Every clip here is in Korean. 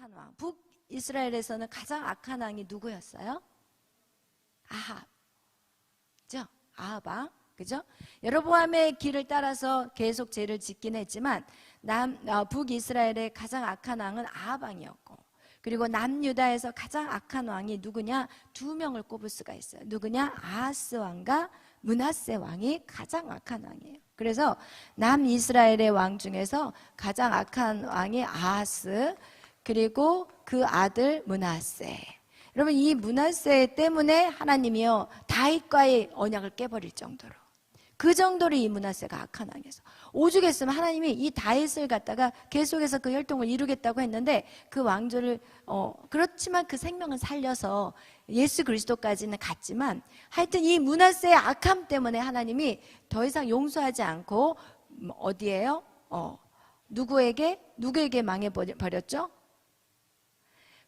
악한 왕, 북이스라엘에서는 가장 악한 왕이 누구였어요? 아합. 그죠? 아합 왕. 그죠? 여로보암의 길을 따라서 계속 죄를 짓긴 했지만 북이스라엘의 가장 악한 왕은 아합 왕이었고, 그리고 남유다에서 가장 악한 왕이 누구냐? 두 명을 꼽을 수가 있어요. 누구냐? 아하스 왕과 므낫세 왕이 가장 악한 왕이에요. 그래서 남이스라엘의 왕 중에서 가장 악한 왕이 아하스, 그리고 그 아들 므낫세. 여러분, 이 므낫세 때문에 하나님이요 다윗과의 언약을 깨버릴 정도로, 그 정도로 이 므낫세가 악한 왕이었어. 오죽했으면 하나님이 이 다윗을 갖다가 계속해서 그 혈통을 이루겠다고 했는데 그 왕조를 그렇지만 그 생명을 살려서 예수 그리스도까지는 갔지만, 하여튼 이 므낫세의 악함 때문에 하나님이 더 이상 용서하지 않고 어디에요? 누구에게 망해버렸죠?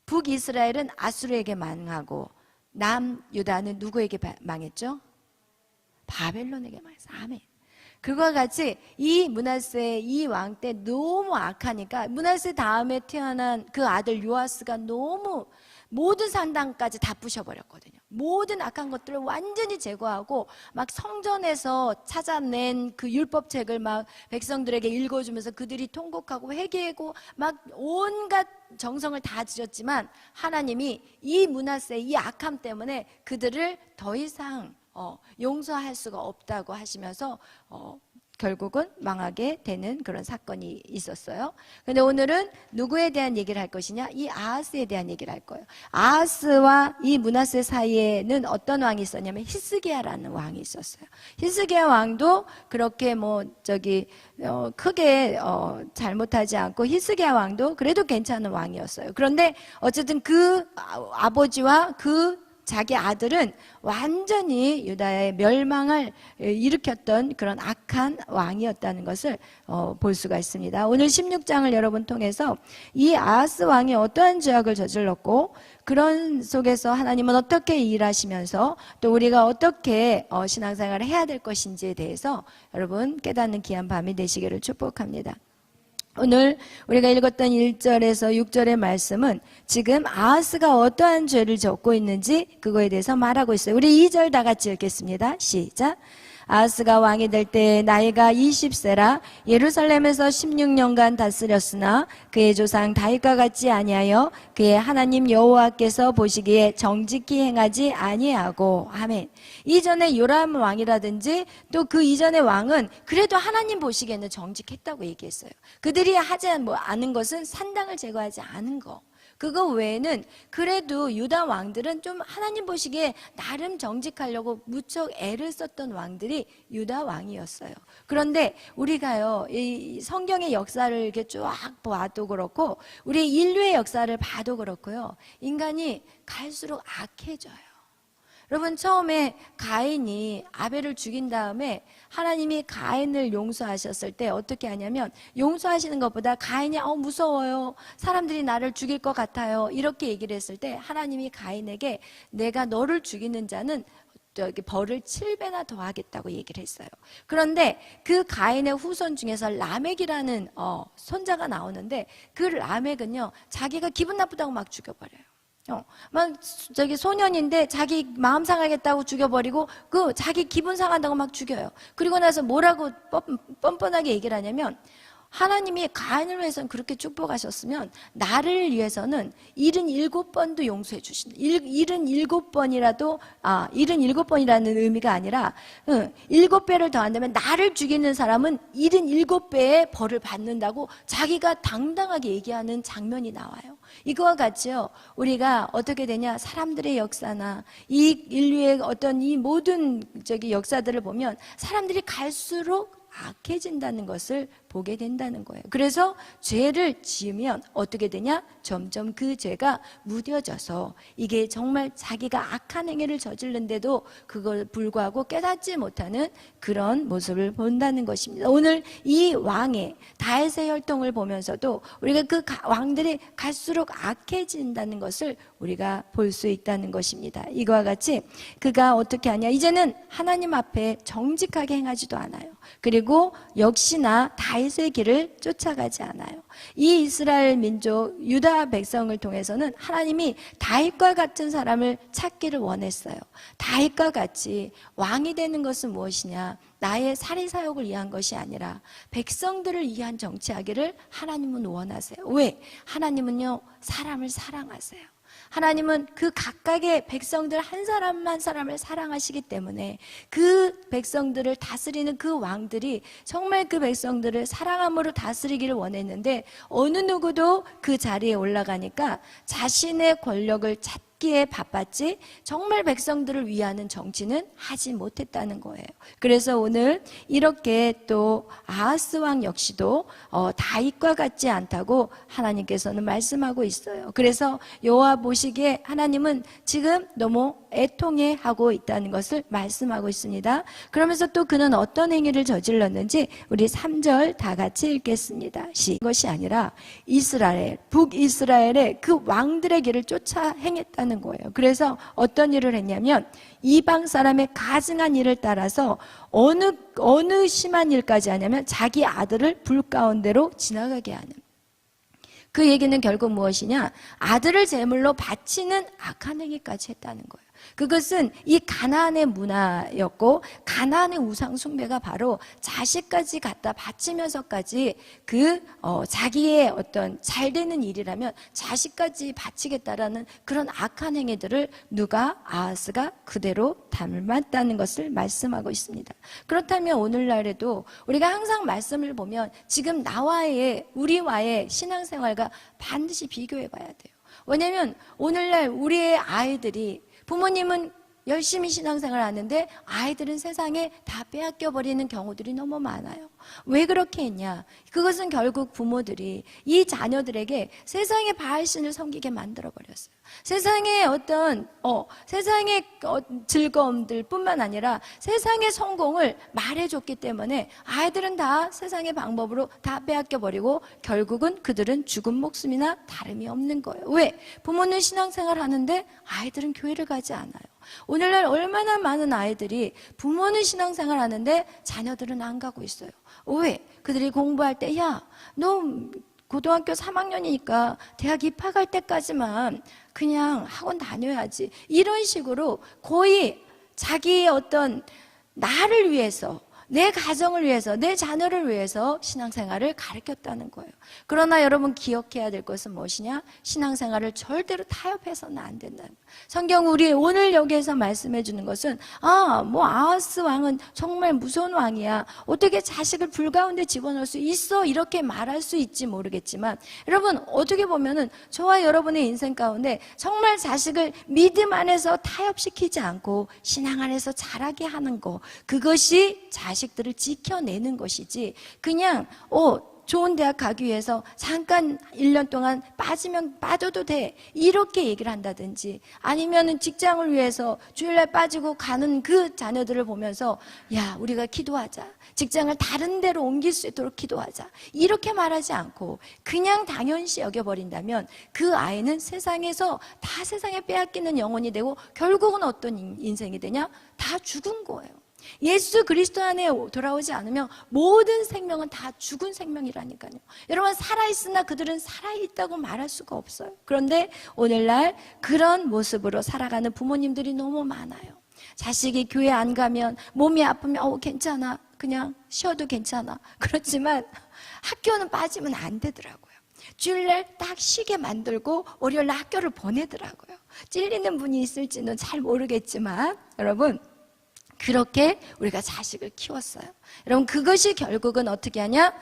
북이스라엘은 아수르에게 망하고 남유다는 누구에게 망했죠? 바벨론에게 망했어. 아멘. 그와 같이 이 므낫세 이 왕 때 너무 악하니까 므낫세 다음에 태어난 그 아들 요아스가 너무 모든 산당까지 다 부셔버렸거든요. 모든 악한 것들을 완전히 제거하고 막 성전에서 찾아낸 그 율법책을 막 백성들에게 읽어주면서 그들이 통곡하고 회개하고 막 온갖 정성을 다 들였지만 하나님이 이 므낫세 이 악함 때문에 그들을 더 이상 용서할 수가 없다고 하시면서 결국은 망하게 되는 그런 사건이 있었어요. 근데 오늘은 누구에 대한 얘기를 할 것이냐? 이 아하스에 대한 얘기를 할 거예요. 아하스와 이 므낫세 사이에는 어떤 왕이 있었냐면 히스기야라는 왕이 있었어요. 히스기야 왕도 그렇게 크게 잘못하지 않고 히스기야 왕도 그래도 괜찮은 왕이었어요. 그런데 어쨌든 그 아버지와 그 자기 아들은 완전히 유다의 멸망을 일으켰던 그런 악한 왕이었다는 것을 볼 수가 있습니다. 오늘 16장을 여러분 통해서 이 아하스 왕이 어떠한 죄악을 저질렀고, 그런 속에서 하나님은 어떻게 일하시면서 또 우리가 어떻게 신앙생활을 해야 될 것인지에 대해서 여러분 깨닫는 귀한 밤이 되시기를 축복합니다. 오늘 우리가 읽었던 1절에서 6절의 말씀은 지금 아하스가 어떠한 죄를 졌고 있는지 그거에 대해서 말하고 있어요. 우리 2절 다 같이 읽겠습니다. 시작. 아하스가 왕이 될 때 나이가 20세라 예루살렘에서 16년간 다스렸으나 그의 조상 다윗과 같지 아니하여 그의 하나님 여호와께서 보시기에 정직히 행하지 아니하고. 아멘. 이전에 요람 왕이라든지 또 그 이전의 왕은 그래도 하나님 보시기에는 정직했다고 얘기했어요. 그들이 하지 않은 것은 산당을 제거하지 않은 거, 그거 외에는 그래도 유다 왕들은 좀 하나님 보시기에 나름 정직하려고 무척 애를 썼던 왕들이 유다 왕이었어요. 그런데 우리가요, 이 성경의 역사를 이렇게 쫙 봐도 그렇고 우리 인류의 역사를 봐도 그렇고요, 인간이 갈수록 악해져요. 여러분, 처음에 가인이 아벨을 죽인 다음에 하나님이 가인을 용서하셨을 때 어떻게 하냐면, 용서하시는 것보다 가인이 무서워요, 사람들이 나를 죽일 것 같아요, 이렇게 얘기를 했을 때 하나님이 가인에게 내가 너를 죽이는 자는 벌을 7배나 더 하겠다고 얘기를 했어요. 그런데 그 가인의 후손 중에서 라멕이라는 손자가 나오는데, 그 라멕은요 자기가 기분 나쁘다고 막 죽여버려요. 소년인데 자기 마음 상하겠다고 죽여버리고 그 자기 기분 상한다고 막 죽여요. 그리고 나서 뭐라고 뻔뻔하게 얘기를 하냐면, 하나님이 가인을 위해서는 그렇게 축복하셨으면 나를 위해서는 77번도 용서해 주신다. 77번이라도 77번이라는 의미가 아니라 7배를 더한다면 나를 죽이는 사람은 77배의 벌을 받는다고 자기가 당당하게 얘기하는 장면이 나와요. 이거와 같이요, 우리가 어떻게 되냐, 사람들의 역사나 이 인류의 어떤 이 모든 역사들을 보면 사람들이 갈수록 악해진다는 것을 보게 된다는 거예요. 그래서 죄를 지으면 어떻게 되냐? 점점 그 죄가 무뎌져서 이게 정말 자기가 악한 행위를 저지르는데도 그걸 불구하고 깨닫지 못하는 그런 모습을 본다는 것입니다. 오늘 이 왕의 다윗의 혈통을 보면서도 우리가 그 왕들이 갈수록 악해진다는 것을 우리가 볼 수 있다는 것입니다. 이거와 같이 그가 어떻게 하냐? 이제는 하나님 앞에 정직하게 행하지도 않아요. 그리고 역시나 다윗 다윗의 길을 쫓아가지 않아요. 이 이스라엘 민족 유다 백성을 통해서는 하나님이 다윗과 같은 사람을 찾기를 원했어요. 다윗과 같이 왕이 되는 것은 무엇이냐? 나의 사리사욕을 위한 것이 아니라 백성들을 위한 정치하기를 하나님은 원하세요. 왜? 하나님은요, 사람을 사랑하세요. 하나님은 그 각각의 백성들 한 사람 한 사람을 사랑하시기 때문에 그 백성들을 다스리는 그 왕들이 정말 그 백성들을 사랑함으로 다스리기를 원했는데 어느 누구도 그 자리에 올라가니까 자신의 권력을 찾기에 바빴지 정말 백성들을 위하는 정치는 하지 못했다는 거예요. 그래서 오늘 이렇게 또 아하스 왕 역시도 다윗과 같지 않다고 하나님께서는 말씀하고 있어요. 그래서 여호와 보시기에 하나님은 지금 너무 애통해하고 있다는 것을 말씀하고 있습니다. 그러면서 또 그는 어떤 행위를 저질렀는지 우리 3절 다 같이 읽겠습니다. 것이 아니라 이스라엘, 북이스라엘의 그 왕들의 길을 쫓아 행했다는 거예요. 그래서 어떤 일을 했냐면 이방 사람의 가증한 일을 따라서 어느 심한 일까지 하냐면 자기 아들을 불 가운데로 지나가게 하는. 그 얘기는 결국 무엇이냐? 아들을 제물로 바치는 악한 행위까지 했다는 거예요. 그것은 이 가나안의 문화였고 가나안의 우상 숭배가 바로 자식까지 갖다 바치면서까지 자기의 어떤 잘 되는 일이라면 자식까지 바치겠다라는 그런 악한 행위들을 아하스가 그대로 닮았다는 것을 말씀하고 있습니다. 그렇다면 오늘날에도 우리가 항상 말씀을 보면 지금 우리와의 신앙생활과 반드시 비교해 봐야 돼요. 왜냐하면 오늘날 우리의 아이들이 부모님은 열심히 신앙생활을 하는데 아이들은 세상에 다 빼앗겨버리는 경우들이 너무 많아요. 왜 그렇게 했냐? 그것은 결국 부모들이 이 자녀들에게 세상의 바알신을 섬기게 만들어버렸어요. 세상의 세상의 즐거움들 뿐만 아니라 세상의 성공을 말해줬기 때문에 아이들은 다 세상의 방법으로 다 빼앗겨버리고 결국은 그들은 죽은 목숨이나 다름이 없는 거예요. 왜? 부모는 신앙생활 하는데 아이들은 교회를 가지 않아요. 오늘날 얼마나 많은 아이들이 부모는 신앙생활 하는데 자녀들은 안 가고 있어요. 왜? 그들이 공부할 때 너 고등학교 3학년이니까 대학 입학할 때까지만 그냥 학원 다녀야지. 이런 식으로 거의 자기의 어떤 나를 위해서, 내 가정을 위해서, 내 자녀를 위해서 신앙생활을 가르쳤다는 거예요. 그러나 여러분 기억해야 될 것은 무엇이냐? 신앙생활을 절대로 타협해서는 안 된다는 거예요. 성경 우리 오늘 여기에서 말씀해 주는 것은 아하스 왕은 정말 무서운 왕이야. 어떻게 자식을 불 가운데 집어넣을 수 있어? 이렇게 말할 수 있지 모르겠지만 여러분 어떻게 보면은 저와 여러분의 인생 가운데 정말 자식을 믿음 안에서 타협시키지 않고 신앙 안에서 자라게 하는 거, 그것이 자식들을 지켜내는 것이지 그냥 좋은 대학 가기 위해서 잠깐 1년 동안 빠지면 빠져도 돼 이렇게 얘기를 한다든지 아니면은 직장을 위해서 주일날 빠지고 가는 그 자녀들을 보면서 우리가 기도하자, 직장을 다른 데로 옮길 수 있도록 기도하자 이렇게 말하지 않고 그냥 당연시 여겨버린다면 그 아이는 세상에서 다 세상에 빼앗기는 영혼이 되고 결국은 어떤 인생이 되냐? 다 죽은 거예요. 예수 그리스도 안에 돌아오지 않으면 모든 생명은 다 죽은 생명이라니까요. 여러분 살아있으나 그들은 살아있다고 말할 수가 없어요. 그런데 오늘날 그런 모습으로 살아가는 부모님들이 너무 많아요. 자식이 교회 안 가면 몸이 아프면 괜찮아, 그냥 쉬어도 괜찮아. 그렇지만 학교는 빠지면 안 되더라고요. 주일날 딱 쉬게 만들고 월요일날 학교를 보내더라고요. 찔리는 분이 있을지는 잘 모르겠지만 여러분 그렇게 우리가 자식을 키웠어요. 여러분 그것이 결국은 어떻게 하냐?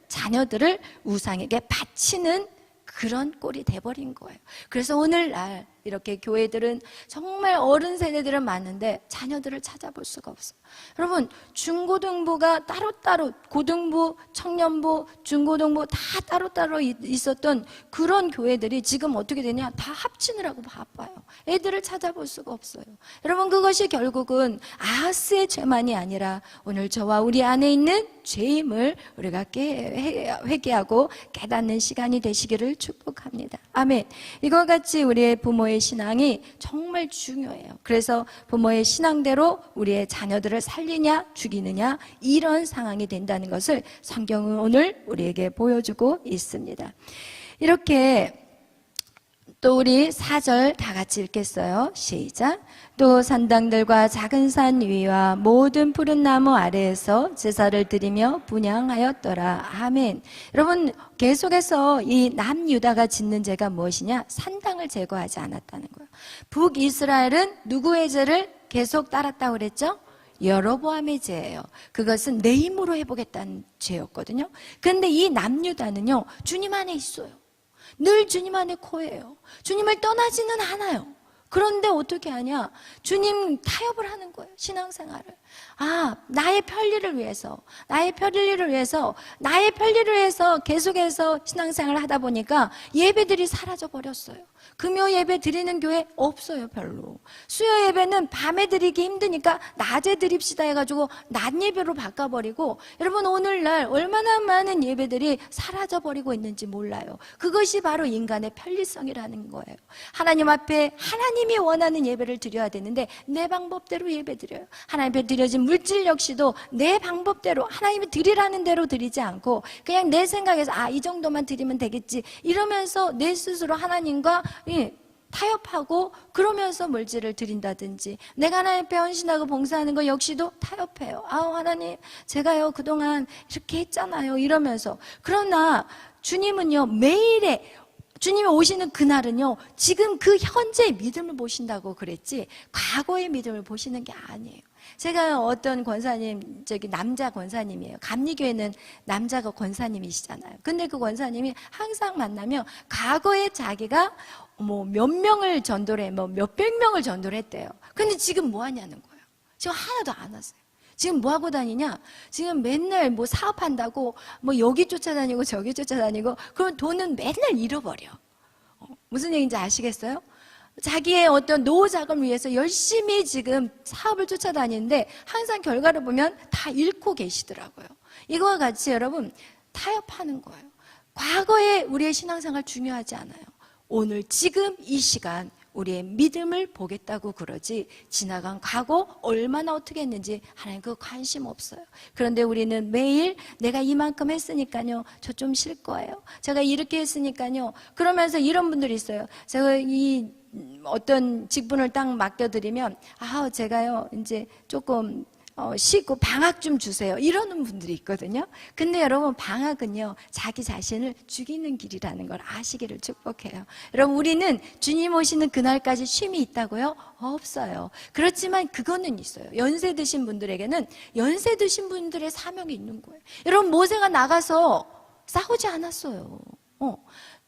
자녀들을 우상에게 바치는 그런 꼴이 돼버린 거예요. 그래서 오늘날 이렇게 교회들은 정말 어른 세대들은 많은데 자녀들을 찾아볼 수가 없어요. 여러분 중고등부가 따로따로, 고등부, 청년부, 중고등부 다 따로따로 있었던 그런 교회들이 지금 어떻게 되냐? 다 합치느라고 바빠요. 애들을 찾아볼 수가 없어요. 여러분 그것이 결국은 아하스의 죄만이 아니라 오늘 저와 우리 안에 있는 죄임을 우리가 회개하고 깨닫는 시간이 되시기를 축복합니다. 아멘. 이와 같이 우리의 부모의 신앙이 정말 중요해요. 그래서 부모의 신앙대로 우리의 자녀들을 살리냐 죽이느냐 이런 상황이 된다는 것을 성경은 오늘 우리에게 보여주고 있습니다. 이렇게 또 우리 4절 다 같이 읽겠어요. 시작. 또 산당들과 작은 산 위와 모든 푸른 나무 아래에서 제사를 드리며 분향하였더라. 아멘. 여러분 계속해서 이 남유다가 짓는 죄가 무엇이냐? 산당을 제거하지 않았다는 거예요. 북이스라엘은 누구의 죄를 계속 따랐다고 그랬죠? 여로보암의 죄예요. 그것은 내 힘으로 해보겠다는 죄였거든요. 그런데 이 남유다는요, 주님 안에 있어요. 늘 주님 안에 거예요. 주님을 떠나지는 않아요. 그런데 어떻게 하냐? 주님 타협을 하는 거예요. 신앙생활을. 나의 편리를 위해서, 나의 편리를 위해서 계속해서 신앙생활을 하다 보니까 예배들이 사라져 버렸어요. 금요 예배 드리는 교회 없어요, 별로. 수요 예배는 밤에 드리기 힘드니까 낮에 드립시다 해가지고 낮 예배로 바꿔버리고, 여러분 오늘날 얼마나 많은 예배들이 사라져 버리고 있는지 몰라요. 그것이 바로 인간의 편리성이라는 거예요. 하나님 앞에 하나님이 원하는 예배를 드려야 되는데 내 방법대로 예배 드려요. 하나님 앞에 드려진 물질 역시도 내 방법대로 하나님이 드리라는 대로 드리지 않고 그냥 내 생각에서 이 정도만 드리면 되겠지 이러면서 내 스스로 하나님과 타협하고 그러면서 물질을 드린다든지, 내가 하나님 앞에 헌신하고 봉사하는 거 역시도 타협해요. 하나님 제가요 그동안 이렇게 했잖아요 이러면서. 그러나 주님은요 매일의 주님이 오시는 그날은요 지금 그 현재의 믿음을 보신다고 그랬지 과거의 믿음을 보시는 게 아니에요. 제가 어떤 권사님, 남자 권사님이에요. 감리교회는 남자가 권사님이시잖아요. 근데 그 권사님이 항상 만나면 과거에 자기가 몇 명을 전도를 해, 몇백 명을 전도를 했대요. 근데 지금 뭐 하냐는 거예요. 지금 하나도 안 하세요. 지금 뭐 하고 다니냐? 지금 맨날 사업한다고 여기 쫓아다니고 저기 쫓아다니고, 그럼 돈은 맨날 잃어버려. 무슨 얘기인지 아시겠어요? 자기의 어떤 노후 자금을 위해서 열심히 지금 사업을 쫓아다니는데 항상 결과를 보면 다 잃고 계시더라고요. 이거와 같이 여러분 타협하는 거예요. 과거에 우리의 신앙생활 중요하지 않아요. 오늘 지금 이 시간 우리의 믿음을 보겠다고 그러지 지나간 과거 얼마나 어떻게 했는지 하나님 그거 관심 없어요. 그런데 우리는 매일 내가 이만큼 했으니까요 저 좀 쉴 거예요. 제가 이렇게 했으니까요. 그러면서 이런 분들이 있어요. 제가 어떤 직분을 딱 맡겨드리면 제가요 이제 조금 쉬고 방학 좀 주세요 이러는 분들이 있거든요. 근데 여러분 방학은요 자기 자신을 죽이는 길이라는 걸 아시기를 축복해요. 여러분 우리는 주님 오시는 그날까지 쉼이 있다고요? 없어요. 그렇지만 그거는 있어요. 연세 드신 분들에게는 연세 드신 분들의 사명이 있는 거예요. 여러분 모세가 나가서 싸우지 않았어요.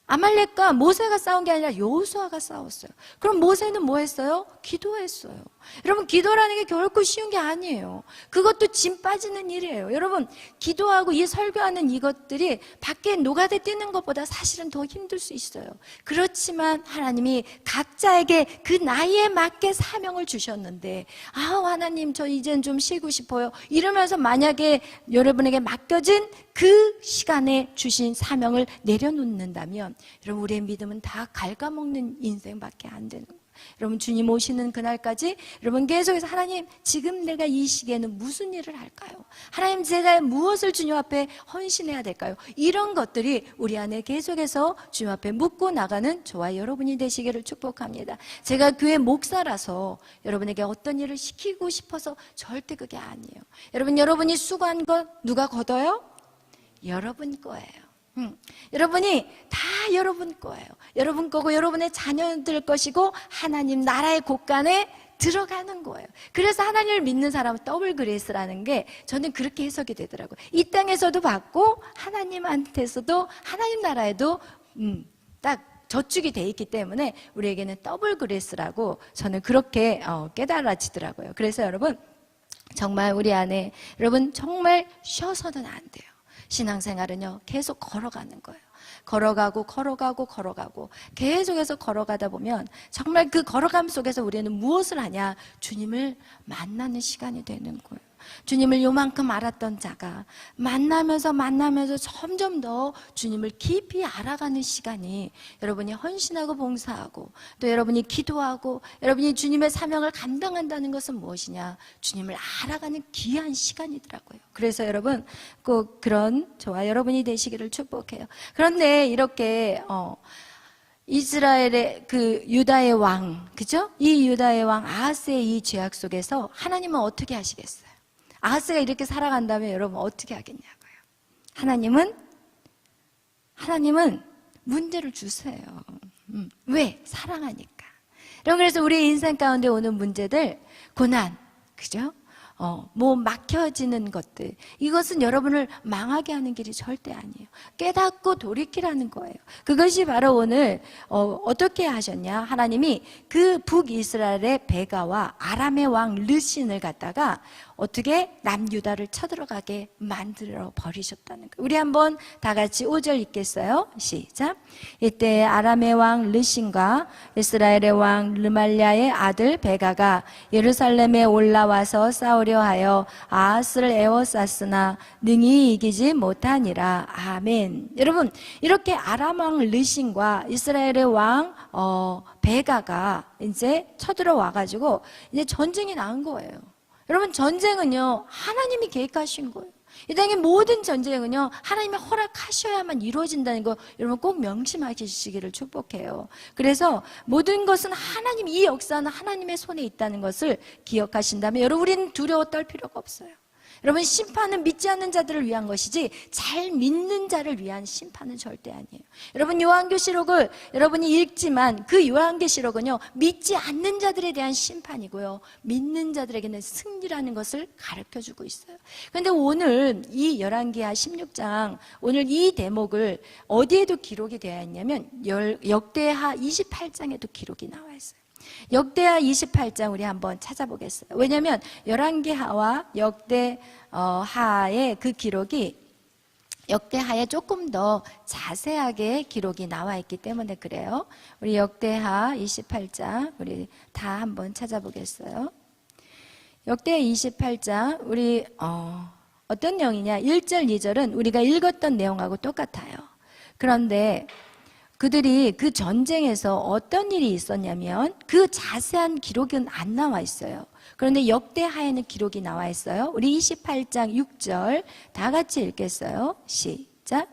아말렉과 모세가 싸운 게 아니라 여호수아가 싸웠어요. 그럼 모세는 뭐 했어요? 기도했어요. 여러분 기도라는 게 결코 쉬운 게 아니에요. 그것도 짐 빠지는 일이에요. 여러분 기도하고 이 설교하는 이것들이 밖에 노가대 뛰는 것보다 사실은 더 힘들 수 있어요. 그렇지만 하나님이 각자에게 그 나이에 맞게 사명을 주셨는데 하나님 저 이젠 좀 쉬고 싶어요 이러면서 만약에 여러분에게 맡겨진 그 시간에 주신 사명을 내려놓는다면 여러분 우리의 믿음은 다 갉아먹는 인생밖에 안 되는 거예요. 여러분 주님 오시는 그날까지 여러분 계속해서 하나님 지금 내가 이 시기에는 무슨 일을 할까요? 하나님 제가 무엇을 주님 앞에 헌신해야 될까요? 이런 것들이 우리 안에 계속해서 주님 앞에 묻고 나가는 저와 여러분이 되시기를 축복합니다. 제가 교회 목사라서 여러분에게 어떤 일을 시키고 싶어서 절대 그게 아니에요. 여러분이 수고한 것 누가 걷어요? 여러분 거예요. 여러분이 다 여러분 거예요. 여러분 거고 여러분의 자녀들 것이고 하나님 나라의 곳간에 들어가는 거예요. 그래서 하나님을 믿는 사람은 더블 그레이스라는 게 저는 그렇게 해석이 되더라고요. 이 땅에서도 받고 하나님한테서도 하나님 나라에도 딱 저축이 돼 있기 때문에 우리에게는 더블 그레이스라고 저는 그렇게 깨달아지더라고요. 그래서 여러분 정말 우리 안에 여러분 정말 쉬어서는 안 돼요. 신앙생활은요 계속 걸어가는 거예요. 걸어가고 계속해서 걸어가다 보면 정말 그 걸어감 속에서 우리는 무엇을 하냐? 주님을 만나는 시간이 되는 거예요. 주님을 요만큼 알았던 자가 만나면서 점점 더 주님을 깊이 알아가는 시간이, 여러분이 헌신하고 봉사하고 또 여러분이 기도하고 여러분이 주님의 사명을 감당한다는 것은 무엇이냐? 주님을 알아가는 귀한 시간이더라고요. 그래서 여러분 꼭 그런 저와 여러분이 되시기를 축복해요. 그런데 이렇게 이스라엘의 그 유다의 왕, 그죠? 이 유다의 왕 아하스의 이 죄악 속에서 하나님은 어떻게 하시겠어요? 아하스가 이렇게 살아간다면 여러분 어떻게 하겠냐고요? 하나님은 문제를 주세요. 왜? 사랑하니까. 여러분, 그래서 우리 인생 가운데 오는 문제들, 고난, 그죠? 뭐 막혀지는 것들, 이것은 여러분을 망하게 하는 길이 절대 아니에요. 깨닫고 돌이키라는 거예요. 그것이 바로 오늘 어떻게 하셨냐? 하나님이 그 북이스라엘의 베가와 아람의 왕 르신을 갖다가 어떻게 남유다를 쳐들어가게 만들어 버리셨다는 거예요. 우리 한번 다 같이 5절 읽겠어요? 시작. 이때 아람의 왕 르신과 이스라엘의 왕 르말랴의 아들 베가가 예루살렘에 올라와서 싸우려 하여 아하스를 에워쌌으나 능히 이기지 못하니라. 아멘. 여러분, 이렇게 아람 왕 르신과 이스라엘의 왕 베가가 이제 쳐들어와 가지고 이제 전쟁이 난 거예요. 여러분, 전쟁은요 하나님이 계획하신 거예요. 이 땅의 모든 전쟁은요 하나님의 허락하셔야만 이루어진다는 거 여러분 꼭 명심하시기를 축복해요. 그래서 모든 것은 하나님, 이 역사는 하나님의 손에 있다는 것을 기억하신다면 여러분, 우리는 두려워 떨 필요가 없어요. 여러분, 심판은 믿지 않는 자들을 위한 것이지 잘 믿는 자를 위한 심판은 절대 아니에요. 여러분, 요한계시록을 여러분이 읽지만 그 요한계시록은요 믿지 않는 자들에 대한 심판이고요 믿는 자들에게는 승리라는 것을 가르쳐주고 있어요. 그런데 오늘 이 열왕기하 16장, 오늘 이 대목을 어디에도 기록이 되어 있냐면 역대하 28장에도 기록이 나와 있어요. 역대하 28장 우리 한번 찾아보겠어요. 왜냐하면 열왕기하와 역대하의 그 기록이 역대하에 조금 더 자세하게 기록이 나와 있기 때문에 그래요. 우리 역대하 28장 우리 다 한번 찾아보겠어요. 역대하 28장 우리 어떤 내용이냐? 1절 2절은 우리가 읽었던 내용하고 똑같아요. 그런데 그들이 그 전쟁에서 어떤 일이 있었냐면 그 자세한 기록은 안 나와 있어요. 그런데 역대하에는 기록이 나와 있어요. 우리 28장 6절 다 같이 읽겠어요. 시작.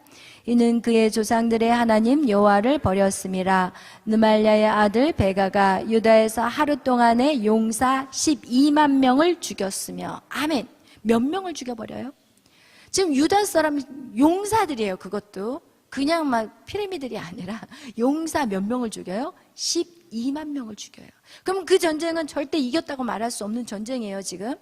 이는 그의 조상들의 하나님 여호와를 버렸음이라. 느말랴의 아들 베가가 유다에서 하루 동안에 용사 12만 명을 죽였으며. 아멘. 몇 명을 죽여버려요? 지금 유다 사람 용사들이에요. 그것도 그냥 막 피라미들이 아니라 용사 몇 명을 죽여요? 12만 명을 죽여요. 그럼 그 전쟁은 절대 이겼다고 말할 수 없는 전쟁이에요, 지금.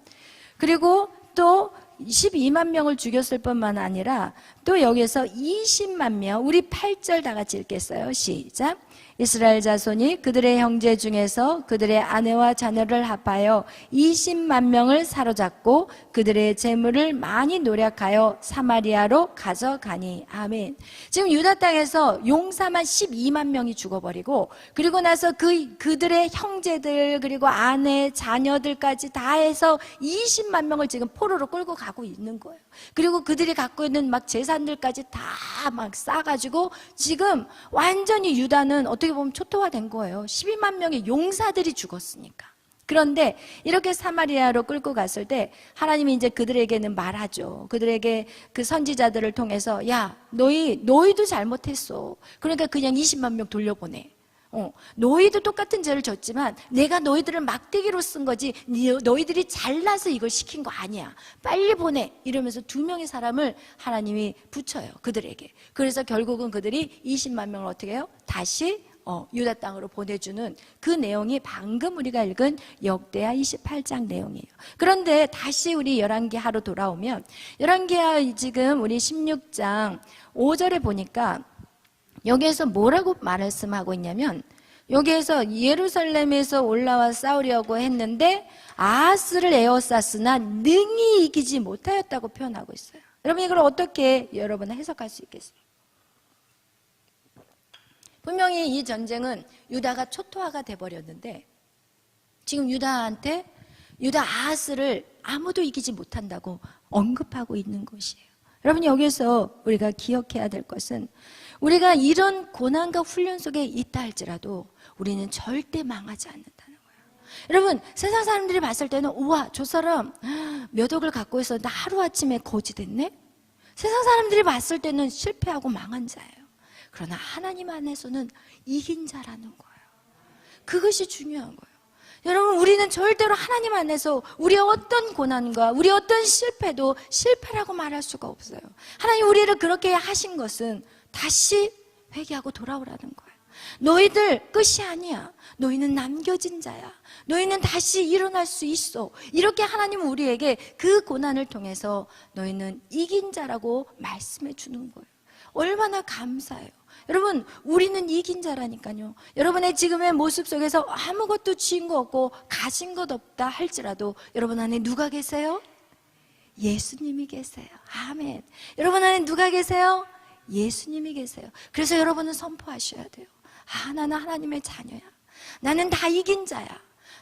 그리고 또 12만 명을 죽였을 뿐만 아니라 또 여기서 20만 명, 우리 8절 다 같이 읽겠어요. 시작. 이스라엘 자손이 그들의 형제 중에서 그들의 아내와 자녀를 합하여 20만 명을 사로잡고 그들의 재물을 많이 노력하여 사마리아로 가져가니. 아멘. 지금 유다 땅에서 용사만 12만 명이 죽어버리고 그리고 나서 그들의 형제들 그리고 아내, 자녀들까지 다 해서 20만 명을 지금 포로로 끌고 가고 있는 거예요. 그리고 그들이 갖고 있는 막 재산들까지 다 막 싸가지고 지금 완전히 유다는 어떻게 보면 초토화된 거예요. 12만 명의 용사들이 죽었으니까. 그런데 이렇게 사마리아로 끌고 갔을 때 하나님이 이제 그들에게는 말하죠. 그들에게 그 선지자들을 통해서 야, 너희도 잘못했어. 그러니까 그냥 20만 명 돌려보내. 너희도 똑같은 죄를 졌지만 내가 너희들을 막대기로 쓴 거지 너희들이 잘나서 이걸 시킨 거 아니야. 빨리 보내. 이러면서 2명의 사람을 하나님이 붙여요. 그들에게. 그래서 결국은 그들이 20만 명을 어떻게 해요? 다시 유다 땅으로 보내주는 그 내용이 방금 우리가 읽은 역대하 28장 내용이에요. 그런데 다시 우리 열왕기하로 돌아오면 열왕기하 지금 우리 16장 5절에 보니까 여기에서 뭐라고 말씀하고 있냐면 여기에서 예루살렘에서 올라와 싸우려고 했는데 아하스를 에워쌌으나 능히 이기지 못하였다고 표현하고 있어요. 여러분 이걸 어떻게 여러분 해석할 수 있겠어요? 분명히 이 전쟁은 유다가 초토화가 돼버렸는데 지금 유다한테 유다 아하스를 아무도 이기지 못한다고 언급하고 있는 것이에요. 여러분, 여기서 우리가 기억해야 될 것은 우리가 이런 고난과 훈련 속에 있다 할지라도 우리는 절대 망하지 않는다는 거예요. 여러분, 세상 사람들이 봤을 때는 우와, 저 사람 몇 억을 갖고 있었는데 하루아침에 거지 됐네? 세상 사람들이 봤을 때는 실패하고 망한 자예요. 그러나 하나님 안에서는 이긴 자라는 거예요. 그것이 중요한 거예요. 여러분, 우리는 절대로 하나님 안에서 우리의 어떤 고난과 우리의 어떤 실패도 실패라고 말할 수가 없어요. 하나님 우리를 그렇게 하신 것은 다시 회개하고 돌아오라는 거예요. 너희들 끝이 아니야. 너희는 남겨진 자야. 너희는 다시 일어날 수 있어. 이렇게 하나님은 우리에게 그 고난을 통해서 너희는 이긴 자라고 말씀해 주는 거예요. 얼마나 감사해요. 여러분, 우리는 이긴 자라니까요. 여러분의 지금의 모습 속에서 아무것도 쥐인 거 없고 가진 것 없다 할지라도 여러분 안에 누가 계세요? 예수님이 계세요. 아멘. 여러분 안에 누가 계세요? 예수님이 계세요. 그래서 여러분은 선포하셔야 돼요. 아, 나는 하나님의 자녀야. 나는 다 이긴 자야.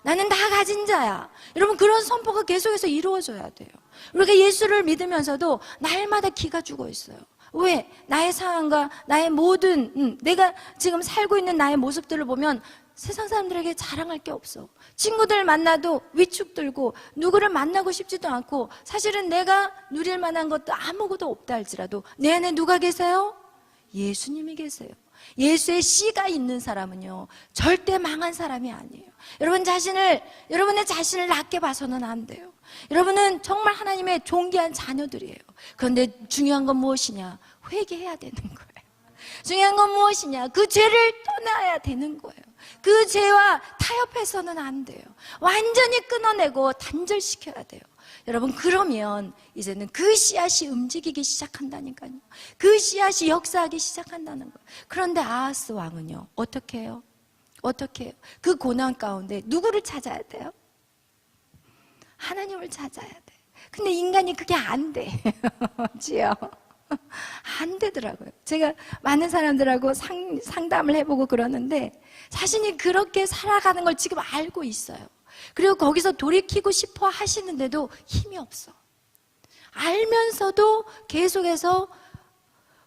나는 다 가진 자야. 여러분, 그런 선포가 계속해서 이루어져야 돼요. 우리가 예수를 믿으면서도 날마다 기가 죽어 있어요. 왜? 나의 상황과 나의 모든 내가 지금 살고 있는 나의 모습들을 보면 세상 사람들에게 자랑할 게 없어. 친구들 만나도 위축 들고 누구를 만나고 싶지도 않고 사실은 내가 누릴 만한 것도 아무것도 없다 할지라도 내 안에 누가 계세요? 예수님이 계세요. 예수의 씨가 있는 사람은요 절대 망한 사람이 아니에요. 여러분의 자신을 낮게 봐서는 안 돼요. 여러분은 정말 하나님의 존귀한 자녀들이에요. 그런데 중요한 건 무엇이냐? 회개해야 되는 거예요. 중요한 건 무엇이냐? 그 죄를 떠나야 되는 거예요. 그 죄와 타협해서는 안 돼요. 완전히 끊어내고 단절시켜야 돼요. 여러분, 그러면 이제는 그 씨앗이 움직이기 시작한다니까요. 그 씨앗이 역사하기 시작한다는 거예요. 그런데 아하스 왕은요 어떻게 해요? 어떻게 해요? 그 고난 가운데 누구를 찾아야 돼요? 하나님을 찾아야 돼. 근데 인간이 그게 안 돼. 지요? 안 되더라고요. 제가 많은 사람들하고 상담을 해보고 그러는데 자신이 그렇게 살아가는 걸 지금 알고 있어요. 그리고 거기서 돌이키고 싶어 하시는데도 힘이 없어. 알면서도 계속해서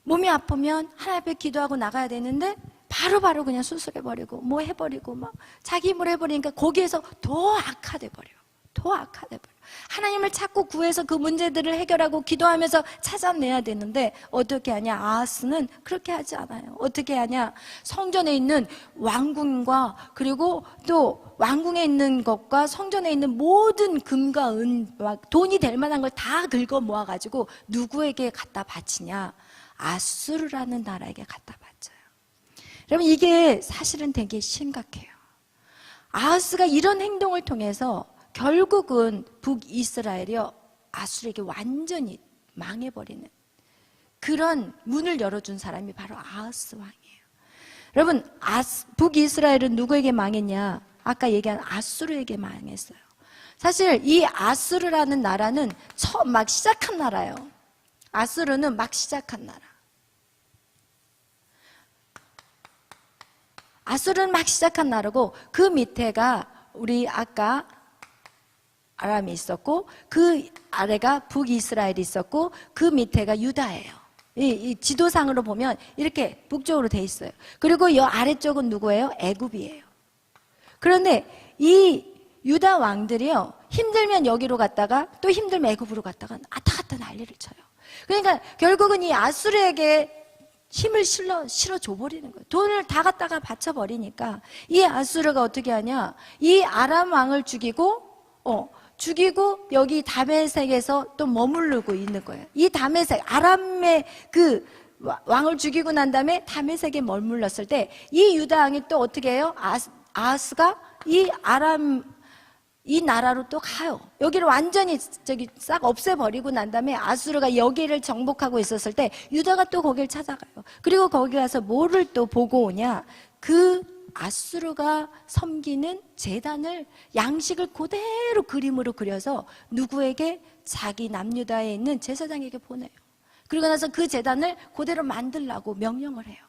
몸이 아프면 하나님 앞에 기도하고 나가야 되는데 바로바로 그냥 수술해버리고 뭐 해버리고 막 자기 힘으로 해버리니까 거기에서 더 악화돼버려. 더 악화돼버려. 하나님을 찾고 구해서 그 문제들을 해결하고 기도하면서 찾아내야 되는데 어떻게 하냐? 아하스는 그렇게 하지 않아요. 어떻게 하냐? 성전에 있는 왕궁과 그리고 또 왕궁에 있는 것과 성전에 있는 모든 금과 은, 돈이 될 만한 걸 다 긁어 모아가지고 누구에게 갖다 바치냐? 아수르라는 나라에게 갖다 바쳐요. 여러분, 이게 사실은 되게 심각해요. 아하스가 이런 행동을 통해서 결국은 북이스라엘이요 아수르에게 완전히 망해버리는 그런 문을 열어준 사람이 바로 아하스 왕이에요. 여러분, 북이스라엘은 누구에게 망했냐? 아까 얘기한 아수르에게 망했어요. 사실 이 아수르라는 나라는 처음 막 시작한 나라예요. 아수르는 막 시작한 나라. 아수르는 막 시작한 나라고 그 밑에가 우리 아까 아람이 있었고 그 아래가 북이스라엘이 있었고 그 밑에가 유다예요. 이 지도상으로 보면 이렇게 북쪽으로 돼 있어요. 그리고 이 아래쪽은 누구예요? 애굽이에요. 그런데 이 유다 왕들이요 힘들면 여기로 갔다가 또 힘들면 애굽으로 갔다가 왔다 갔다 난리를 쳐요. 그러니까 결국은 이 아수르에게 힘을 실어 줘버리는 거예요. 돈을 다 갖다가 바쳐버리니까 이 아수르가 어떻게 하냐? 이 아람 왕을 죽이고 여기 다메섹에서 또 머무르고 있는 거예요. 이 다메섹, 아람의 그 왕을 죽이고 난 다음에 다메섹에 머물렀을 때 이 유다 왕이 또 어떻게 해요? 아하스가 이 나라로 또 가요. 여기를 완전히 싹 없애버리고 난 다음에 아수르가 여기를 정복하고 있었을 때 유다가 또 거기를 찾아가요. 그리고 거기 가서 뭐를 또 보고 오냐? 그 아수르가 섬기는 제단을 양식을 그대로 그림으로 그려서 누구에게? 자기 남유다에 있는 제사장에게 보내요. 그리고 나서 그 제단을 그대로 만들라고 명령을 해요.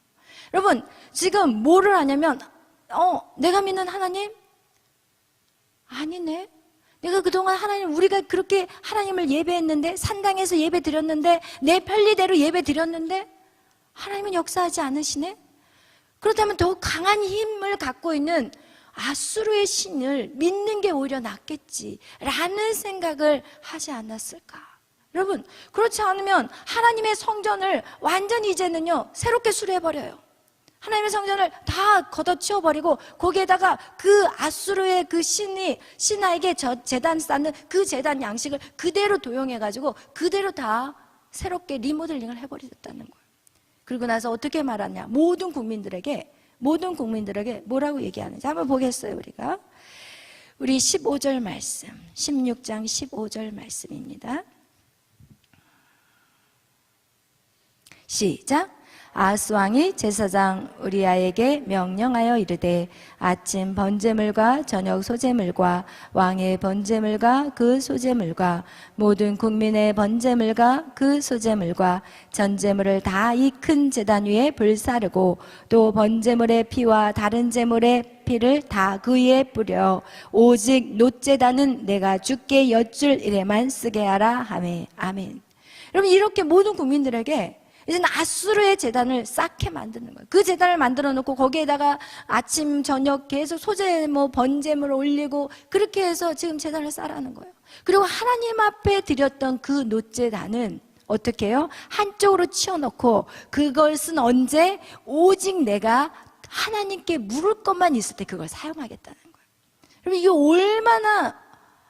여러분, 지금 뭐를 하냐면 내가 믿는 하나님? 아니네. 내가 그동안 하나님, 우리가 그렇게 하나님을 예배했는데, 산당에서 예배 드렸는데, 내 편리대로 예배 드렸는데 하나님은 역사하지 않으시네? 그렇다면 더 강한 힘을 갖고 있는 아수르의 신을 믿는 게 오히려 낫겠지 라는 생각을 하지 않았을까? 여러분, 그렇지 않으면 하나님의 성전을 완전히 이제는요 새롭게 수리해버려요. 하나님의 성전을 다 걷어치워버리고 거기에다가 그 아수르의 그 신하에게 제단 쌓는 그 제단 양식을 그대로 도용해가지고 그대로 다 새롭게 리모델링을 해버렸다는 거예요. 그리고 나서 어떻게 말하냐, 모든 국민들에게 뭐라고 얘기하는지 한번 보겠어요. 우리 15절 말씀, 16장 15절 말씀입니다. 시작. 아하스 왕이 제사장 우리아에게 명령하여 이르되 아침 번제물과 저녁 소제물과 왕의 번제물과 그 소제물과 모든 국민의 번제물과 그 소제물과 전제물을 다 이 큰 제단 위에 불사르고 또 번제물의 피와 다른 제물의 피를 다 그 위에 뿌려 오직 놋제단은 내가 주께 여쭐 일에만 쓰게 하라 하매. 아멘. 여러분, 이렇게 모든 국민들에게 이제는 아수르의 제단을 쌓게 만드는 거예요. 그 제단을 만들어 놓고 거기에다가 아침 저녁 계속 번제물을 올리고 그렇게 해서 지금 제단을 쌓으라는 거예요. 그리고 하나님 앞에 드렸던 그 놋제단은 어떻게 해요? 한쪽으로 치워놓고 그것은 언제? 오직 내가 하나님께 물을 것만 있을 때 그걸 사용하겠다는 거예요. 여러분, 이게 얼마나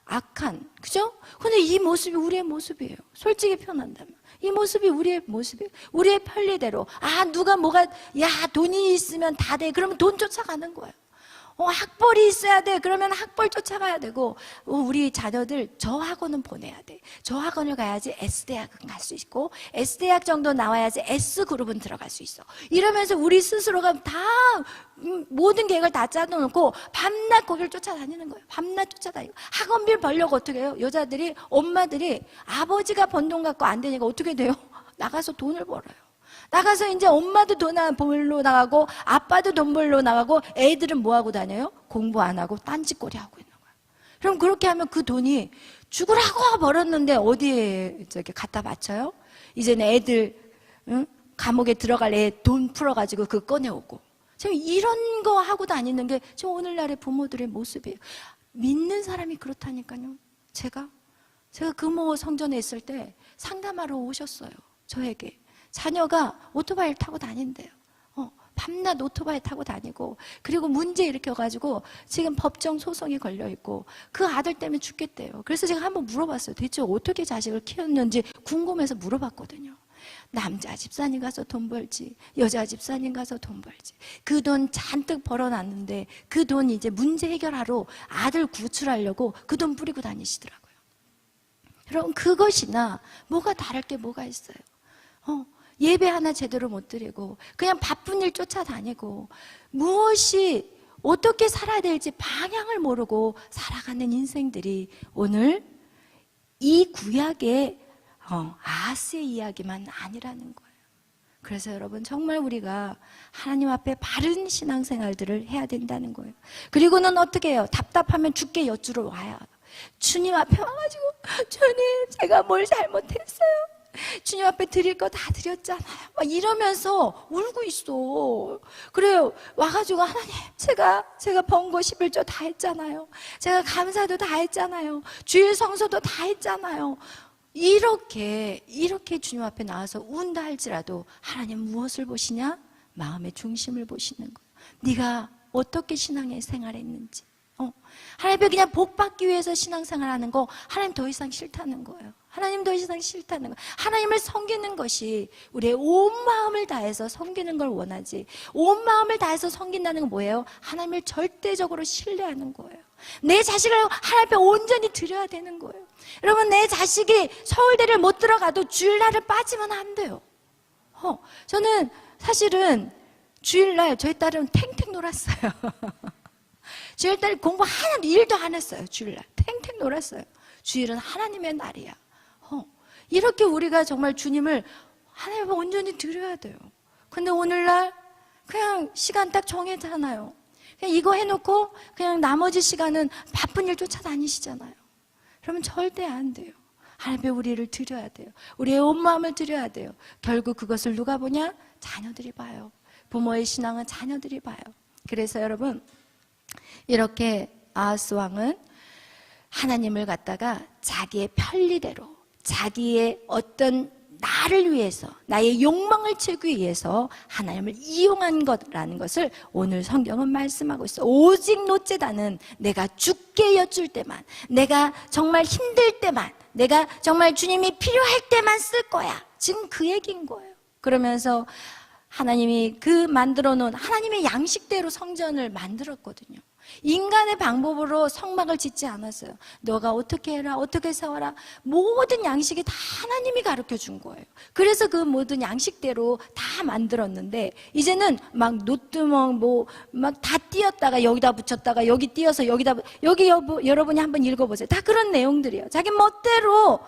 악한, 그죠? 근데 이 모습이 우리의 모습이에요. 솔직히 표현한다면 이 모습이 우리의 모습이에요. 우리의 편리대로, 누가 돈이 있으면 다 돼. 그러면 돈 쫓아가는 거예요. 학벌이 있어야 돼. 그러면 학벌 쫓아가야 되고, 우리 자녀들 저 학원은 보내야 돼. 저 학원을 가야지 S대학은 갈 수 있고, S대학 정도 나와야지 S그룹은 들어갈 수 있어. 이러면서 우리 스스로가 다 모든 계획을 다 짜놓고 밤낮 거기를 쫓아다니는 거예요. 밤낮 쫓아다니고. 학원비를 벌려고 어떻게 해요? 여자들이, 엄마들이 아버지가 번 돈 갖고 안 되니까 어떻게 돼요? 나가서 돈을 벌어요. 나가서 이제 엄마도 돈 벌러 나가고 아빠도 돈 벌러 나가고 애들은 뭐 하고 다녀요? 공부 안 하고 딴짓거리 하고 있는 거예요. 그럼 그렇게 하면 그 돈이 죽으라고 벌었는데 어디에 갖다 바쳐요? 이제는 애들 감옥에 들어갈 애 돈 풀어가지고 그거 꺼내오고. 지금 이런 거 하고 다니는 게 지금 오늘날의 부모들의 모습이에요. 믿는 사람이 그렇다니까요. 제가 금호 성전에 있을 때 상담하러 오셨어요. 저에게. 자녀가 오토바이를 타고 다닌대요. 밤낮 오토바이 타고 다니고, 그리고 문제 일으켜가지고 지금 법정 소송이 걸려있고 그 아들 때문에 죽겠대요. 그래서 제가 한번 물어봤어요. 대체 어떻게 자식을 키웠는지 궁금해서 물어봤거든요. 남자 집사님 가서 돈 벌지, 여자 집사님 가서 돈 벌지. 그 돈 잔뜩 벌어놨는데 그 돈 이제 문제 해결하러 아들 구출하려고 그 돈 뿌리고 다니시더라고요. 여러분, 그것이나 뭐가 다를 게 뭐가 있어요? 예배 하나 제대로 못 드리고 그냥 바쁜 일 쫓아다니고 무엇이 어떻게 살아야 될지 방향을 모르고 살아가는 인생들이 오늘 이 구약의 아하스의 이야기만 아니라는 거예요. 그래서 여러분, 정말 우리가 하나님 앞에 바른 신앙생활들을 해야 된다는 거예요. 그리고는 어떻게 해요? 답답하면 주께 여쭈러 와요. 주님 앞에 와가지고, 주님, 제가 뭘 잘못했어요? 주님 앞에 드릴 거 다 드렸잖아요. 막 이러면서 울고 있어. 그래요. 와가지고, 하나님, 제가 번 거 11조 다 했잖아요. 제가 감사도 다 했잖아요. 주일 성소도 다 했잖아요. 이렇게 주님 앞에 나와서 운다 할지라도 하나님 무엇을 보시냐? 마음의 중심을 보시는 거예요. 네가 어떻게 신앙의 생활했는지. 하나님 앞에 그냥 복 받기 위해서 신앙생활하는 거 하나님 더 이상 싫다는 거예요. 하나님 더 이상 싫다는 거예요. 하나님을 섬기는 것이 우리의 온 마음을 다해서 섬기는 걸 원하지. 온 마음을 다해서 섬긴다는 건 뭐예요? 하나님을 절대적으로 신뢰하는 거예요. 내 자식을 하나님 앞에 온전히 드려야 되는 거예요. 여러분, 내 자식이 서울대를 못 들어가도 주일날을 빠지면 안 돼요. 저는 사실은 주일날 저희 딸은 탱탱 놀았어요. 주일날 공부 하나도 일도 안 했어요. 주일날 탱탱 놀았어요. 주일은 하나님의 날이야. 이렇게 우리가 정말 주님을 하나님 앞에 온전히 드려야 돼요. 근데 오늘날 그냥 시간 딱 정해잖아요. 그냥 이거 해놓고 그냥 나머지 시간은 바쁜 일 쫓아다니시잖아요. 그러면 절대 안 돼요. 하나님께 우리를 드려야 돼요. 우리의 온 마음을 드려야 돼요. 결국 그것을 누가 보냐? 자녀들이 봐요. 부모의 신앙은 자녀들이 봐요. 그래서 여러분, 이렇게 아하스 왕은 하나님을 갖다가 자기의 편리대로, 자기의 어떤 나를 위해서, 나의 욕망을 채우기 위해서 하나님을 이용한 것라는 것을 오늘 성경은 말씀하고 있어요. 오직 노제단은 내가 죽게 여쭐 때만, 내가 정말 힘들 때만, 내가 정말 주님이 필요할 때만 쓸 거야. 지금 그 얘기인 거예요. 그러면서 하나님이 그 만들어 놓은 하나님의 양식대로 성전을 만들었거든요. 인간의 방법으로 성막을 짓지 않았어요. 너가 어떻게 해라, 어떻게 세워라, 모든 양식이 다 하나님이 가르쳐 준 거예요. 그래서 그 모든 양식대로 다 만들었는데, 이제는 막 노뚜멍 막 다 띄었다가 여기다 붙였다가 여기 띄어서 여기다, 여기 여러분이 한번 읽어보세요. 다 그런 내용들이에요. 자기 멋대로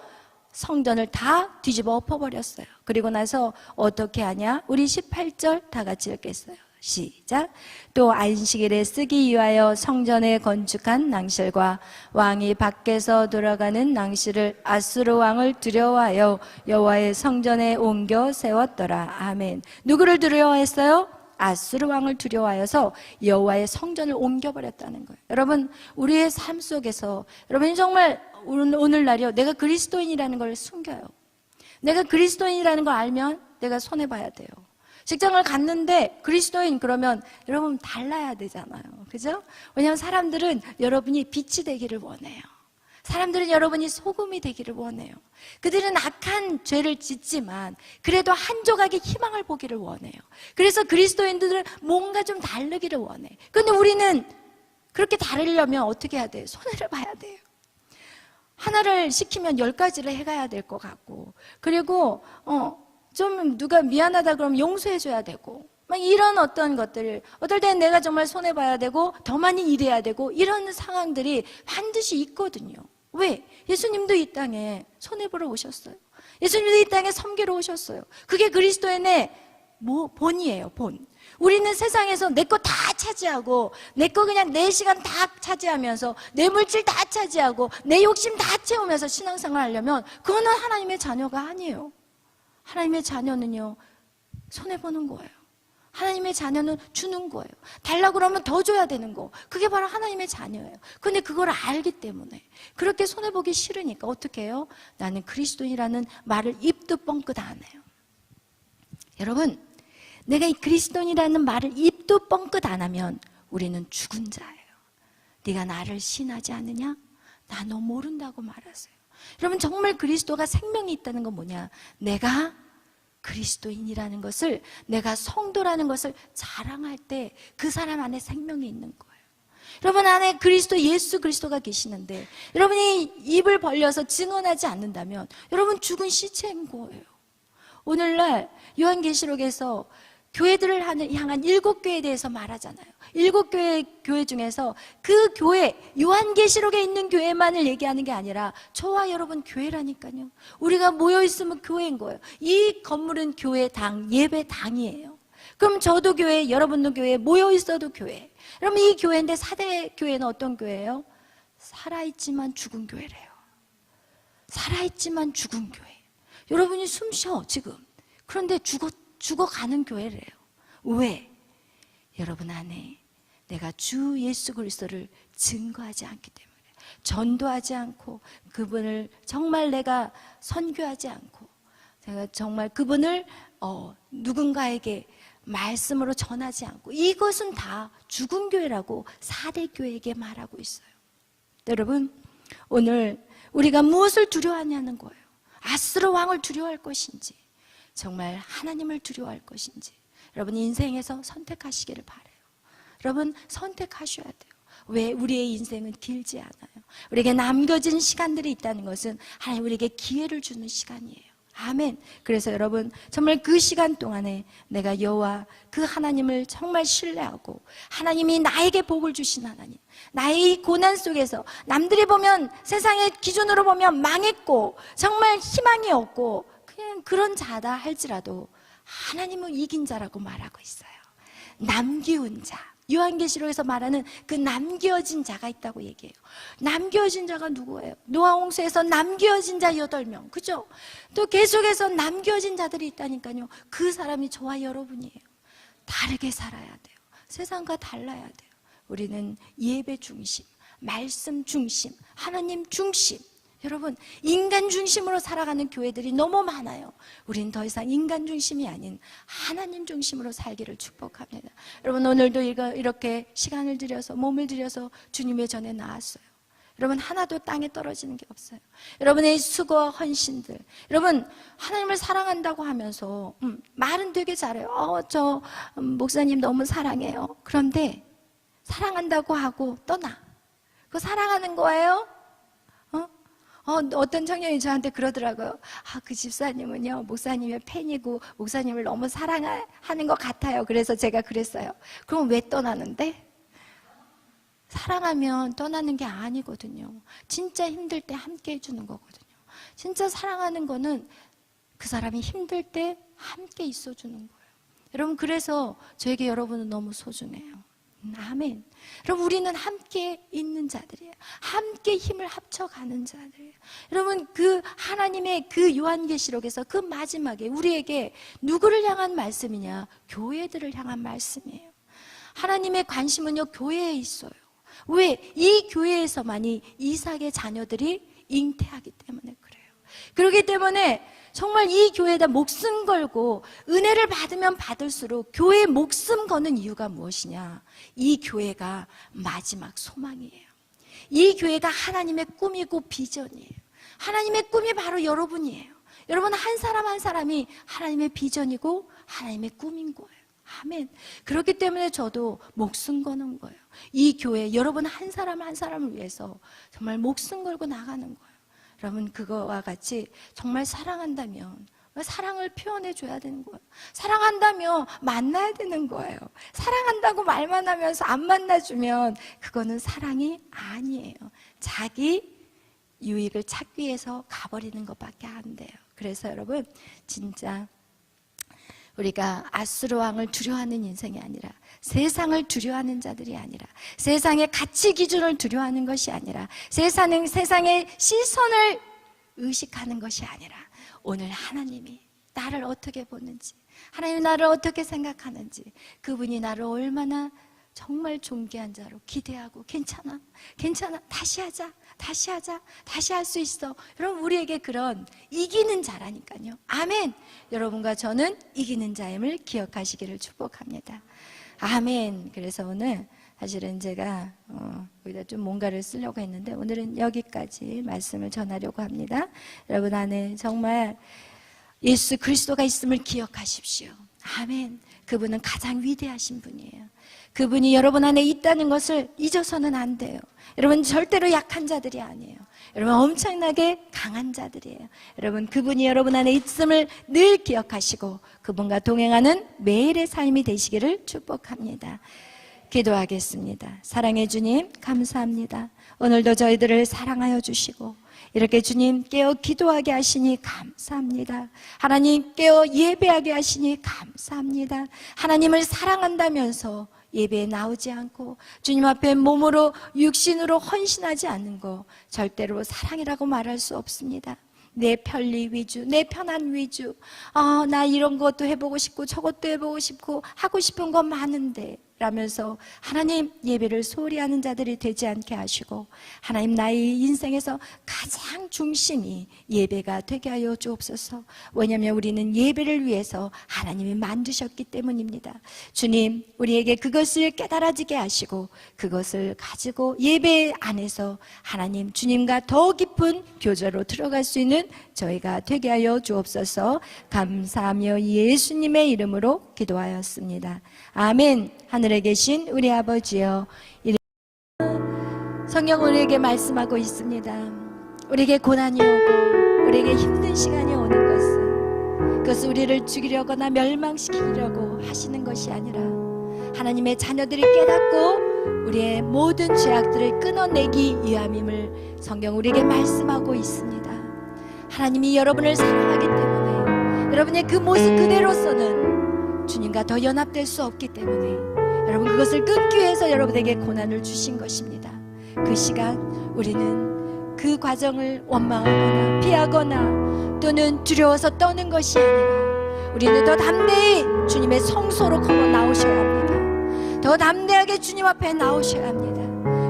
성전을 다 뒤집어 엎어버렸어요. 그리고 나서 어떻게 하냐? 우리 18절 다 같이 읽겠어요. 시작. 또 안식일에 쓰기 위하여 성전에 건축한 낭실과 왕이 밖에서 돌아가는 낭실을 아수르 왕을 두려워하여 여호와의 성전에 옮겨 세웠더라. 아멘. 누구를 두려워했어요? 아수르 왕을 두려워하여서 여호와의 성전을 옮겨버렸다는 거예요. 여러분, 우리의 삶 속에서 여러분이 정말 오늘날이요, 내가 그리스도인이라는 걸 숨겨요. 내가 그리스도인이라는 걸 알면 내가 손해봐야 돼요. 직장을 갔는데 그리스도인 그러면 여러분 달라야 되잖아요. 그죠? 왜냐하면 사람들은 여러분이 빛이 되기를 원해요. 사람들은 여러분이 소금이 되기를 원해요. 그들은 악한 죄를 짓지만 그래도 한 조각의 희망을 보기를 원해요. 그래서 그리스도인들은 뭔가 좀 다르기를 원해. 근데 우리는 그렇게 다르려면 어떻게 해야 돼요? 손해를 봐야 돼요. 하나를 시키면 10가지를 해가야 될 것 같고, 그리고 좀 누가 미안하다 그러면 용서해줘야 되고, 막 이런 어떤 것들을, 어떨 때는 내가 정말 손해봐야 되고 더 많이 일해야 되고, 이런 상황들이 반드시 있거든요. 왜? 예수님도 이 땅에 손해보러 오셨어요. 예수님도 이 땅에 섬기러 오셨어요. 그게 그리스도인의 본이에요. 본. 우리는 세상에서 내 거 다 차지하고, 내 거 그냥 내 시간 다 차지하면서, 내 물질 다 차지하고, 내 욕심 다 채우면서 신앙생활 하려면 그거는 하나님의 자녀가 아니에요. 하나님의 자녀는요, 손해보는 거예요. 하나님의 자녀는 주는 거예요. 달라고 그러면 더 줘야 되는 거. 그게 바로 하나님의 자녀예요. 근데 그걸 알기 때문에 그렇게 손해보기 싫으니까 어떻게 해요? 나는 그리스도인이라는 말을 입도 뻥끗 안 해요. 여러분, 내가 이 그리스도인이라는 말을 입도 뻥끗 안 하면 우리는 죽은 자예요. 네가 나를 신하지 않느냐? 나 너 모른다고 말하세요. 여러분, 정말 그리스도가 생명이 있다는 건 뭐냐? 내가 그리스도인이라는 것을, 내가 성도라는 것을 자랑할 때 그 사람 안에 생명이 있는 거예요. 여러분 안에 그리스도, 예수 그리스도가 계시는데 여러분이 입을 벌려서 증언하지 않는다면 여러분 죽은 시체인 거예요. 오늘날 요한계시록에서 교회들을 향한 7교회에 대해서 말하잖아요. 7교회 중에서 그 교회, 요한계시록에 있는 교회만을 얘기하는 게 아니라 저와 여러분 교회라니까요. 우리가 모여있으면 교회인 거예요. 이 건물은 교회당, 예배당이에요. 그럼 저도 교회, 여러분도 교회, 모여있어도 교회. 그럼 이 교회인데 4대 교회는 어떤 교회예요? 살아있지만 죽은 교회래요. 살아있지만 죽은 교회. 여러분이 숨 쉬어 지금. 그런데 죽어가는 교회래요. 왜? 여러분 안에 내가 주 예수 그리스도를 증거하지 않기 때문에, 전도하지 않고 그분을 정말 내가 선교하지 않고, 제가 정말 그분을 누군가에게 말씀으로 전하지 않고, 이것은 다 죽은 교회라고 4대 교회에게 말하고 있어요. 여러분, 오늘 우리가 무엇을 두려워하냐는 거예요. 아수르 왕을 두려워할 것인지, 정말 하나님을 두려워할 것인지, 여러분 인생에서 선택하시기를 바라요. 여러분 선택하셔야 돼요. 왜? 우리의 인생은 길지 않아요. 우리에게 남겨진 시간들이 있다는 것은 하나님 우리에게 기회를 주는 시간이에요. 아멘. 그래서 여러분 정말 그 시간 동안에 내가 여호와 그 하나님을 정말 신뢰하고, 하나님이 나에게 복을 주신 하나님, 나의 이 고난 속에서 남들이 보면, 세상의 기준으로 보면 망했고 정말 희망이 없고 그냥 그런 자다 할지라도 하나님은 이긴 자라고 말하고 있어요. 남기운 자, 요한계시록에서 말하는 그 남겨진 자가 있다고 얘기해요. 남겨진 자가 누구예요? 노아 홍수에서 남겨진 자 8명, 그죠? 또 계속해서 남겨진 자들이 있다니까요. 그 사람이 저와 여러분이에요. 다르게 살아야 돼요. 세상과 달라야 돼요. 우리는 예배 중심, 말씀 중심, 하나님 중심. 여러분, 인간 중심으로 살아가는 교회들이 너무 많아요. 우린 더 이상 인간 중심이 아닌 하나님 중심으로 살기를 축복합니다. 여러분, 오늘도 이렇게 시간을 들여서, 몸을 들여서 주님의 전에 나왔어요. 여러분, 하나도 땅에 떨어지는 게 없어요. 여러분의 수고와 헌신들, 여러분 하나님을 사랑한다고 하면서 말은 되게 잘해요. 저 목사님 너무 사랑해요. 그런데 사랑한다고 하고 떠나. 그거 사랑하는 거예요? 어떤 청년이 저한테 그러더라고요. 그 집사님은요, 목사님의 팬이고 목사님을 너무 사랑하는 것 같아요. 그래서 제가 그랬어요. 그럼 왜 떠나는데? 사랑하면 떠나는 게 아니거든요. 진짜 힘들 때 함께 해주는 거거든요. 진짜 사랑하는 거는 그 사람이 힘들 때 함께 있어주는 거예요. 여러분, 그래서 저에게 여러분은 너무 소중해요. 아멘. 여러분, 우리는 함께 있는 자들이에요. 함께 힘을 합쳐가는 자들이에요. 여러분, 그 하나님의 그 요한계시록에서 그 마지막에 우리에게 누구를 향한 말씀이냐? 교회들을 향한 말씀이에요. 하나님의 관심은요, 교회에 있어요. 왜? 이 교회에서만이 이삭의 자녀들이 잉태하기 때문에 그래요. 그렇기 때문에 정말 이 교회에다 목숨 걸고 은혜를 받으면 받을수록 교회에 목숨 거는 이유가 무엇이냐? 이 교회가 마지막 소망이에요. 이 교회가 하나님의 꿈이고 비전이에요. 하나님의 꿈이 바로 여러분이에요. 여러분 한 사람 한 사람이 하나님의 비전이고 하나님의 꿈인 거예요. 아멘. 그렇기 때문에 저도 목숨 거는 거예요. 이 교회 여러분 한 사람 한 사람을 위해서 정말 목숨 걸고 나가는 거예요. 여러분, 그거와 같이 정말 사랑한다면 사랑을 표현해 줘야 되는 거예요. 사랑한다면 만나야 되는 거예요. 사랑한다고 말만 하면서 안 만나주면 그거는 사랑이 아니에요. 자기 유익을 찾기 위해서 가버리는 것밖에 안 돼요. 그래서 여러분, 진짜 우리가 아수르 왕을 두려워하는 인생이 아니라, 세상을 두려워하는 자들이 아니라, 세상의 가치 기준을 두려워하는 것이 아니라, 세상의 시선을 의식하는 것이 아니라, 오늘 하나님이 나를 어떻게 보는지, 하나님이 나를 어떻게 생각하는지, 그분이 나를 얼마나 정말 존귀한 자로 기대하고, 괜찮아, 다시 하자, 다시 할 수 있어. 여러분, 우리에게 그런 이기는 자라니까요. 아멘. 여러분과 저는 이기는 자임을 기억하시기를 축복합니다. 아멘. 그래서 오늘 사실은 제가 여기다 좀 뭔가를 쓰려고 했는데, 오늘은 여기까지 말씀을 전하려고 합니다. 여러분 안에 정말 예수 그리스도가 있음을 기억하십시오. 아멘. 그분은 가장 위대하신 분이에요. 그분이 여러분 안에 있다는 것을 잊어서는 안 돼요. 여러분 절대로 약한 자들이 아니에요. 여러분 엄청나게 강한 자들이에요. 여러분 그분이 여러분 안에 있음을 늘 기억하시고 그분과 동행하는 매일의 삶이 되시기를 축복합니다. 기도하겠습니다. 사랑해 주님 감사합니다. 오늘도 저희들을 사랑하여 주시고 이렇게 주님 깨어 기도하게 하시니 감사합니다. 하나님 깨어 예배하게 하시니 감사합니다. 하나님을 사랑한다면서 예배에 나오지 않고 주님 앞에 몸으로 육신으로 헌신하지 않는 거 절대로 사랑이라고 말할 수 없습니다. 내 편리 위주, 내 편한 위주, 나 이런 것도 해보고 싶고 저것도 해보고 싶고 하고 싶은 거 많은데 라면서 하나님 예배를 소홀히 하는 자들이 되지 않게 하시고 하나님 나의 인생에서 가장 중심이 예배가 되게 하여 주옵소서. 왜냐하면 우리는 예배를 위해서 하나님이 만드셨기 때문입니다. 주님 우리에게 그것을 깨달아지게 하시고 그것을 가지고 예배 안에서 하나님 주님과 더 깊은 교제로 들어갈 수 있는 저희가 되게 하여 주옵소서. 감사하며 예수님의 이름으로 기도하였습니다. 아멘. 하늘에 계신 우리 아버지여, 성경 우리에게 말씀하고 있습니다. 우리에게 고난이 오고 우리에게 힘든 시간이 오는 그것은 우리를 죽이려거나 멸망시키려고 하시는 것이 아니라 하나님의 자녀들이 깨닫고 우리의 모든 죄악들을 끊어내기 위함임을 성경 우리에게 말씀하고 있습니다. 하나님이 여러분을 사랑하기 때문에 여러분의 그 모습 그대로서는 주님과 더 연합될 수 없기 때문에 여러분, 그것을 끊기 위해서 여러분에게 고난을 주신 것입니다. 그 시간 우리는 그 과정을 원망하거나 피하거나 또는 두려워서 떠는 것이 아니라 우리는 더 담대히 주님의 성소로 걸어 나오셔야 합니다. 더 담대하게 주님 앞에 나오셔야 합니다.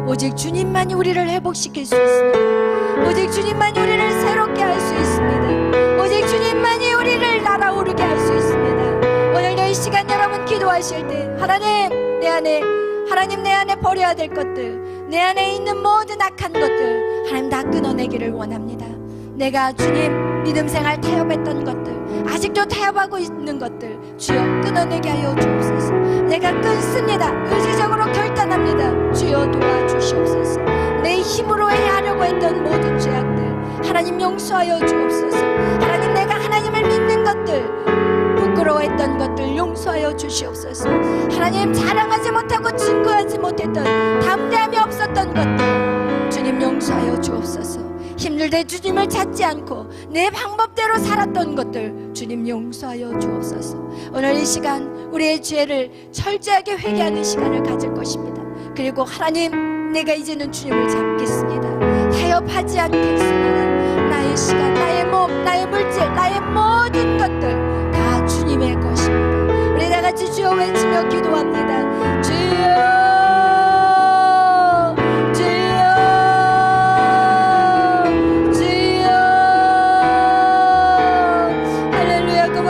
오직 주님만이 우리를 회복시킬 수 있습니다. 오직 주님만이 우리를 새롭게 할 수 있습니다. 오직 주님만이 우리를 날아오르게 할 수 있습니다. 오늘도 이 시간 여러분 기도하실 때 하나님 내 안에 버려야 될 것들, 내 안에 있는 모든 악한 것들 하나님 다 끊어내기를 원합니다. 내가 주님 믿음 생활 타협했던 것들, 아직도 타협하고 있는 것들 주여 끊어내게 하여 주옵소서. 내가 끊습니다. 의지적으로 결단합니다. 주여 도와주시옵소서. 내 힘으로 해야 하려고 했던 모든 죄악들 하나님 용서하여 주옵소서. 하나님 내가 하나님을 믿는 것들, 부끄러워했던 것들 용서하여 주시옵소서. 하나님 자랑하지 못하고 증거하지 못했던 담대함이 없었던 것들 주님 용서하여 주옵소서. 힘들 때 주님을 찾지 않고 내 방법대로 살았던 것들 주님 용서하여 주옵소서. 오늘 이 시간 우리의 죄를 철저하게 회개하는 시간을 가질 것입니다. 그리고 하나님 내가 이제는 주님을 잡겠습니다. 타협하지 않겠습니다. 나의 시간, 나의 몸, 나의 물질, 나의 모든 것들 다 주님의 것입니다. 우리 다 같이 주여 외치며 기도합니다. 주여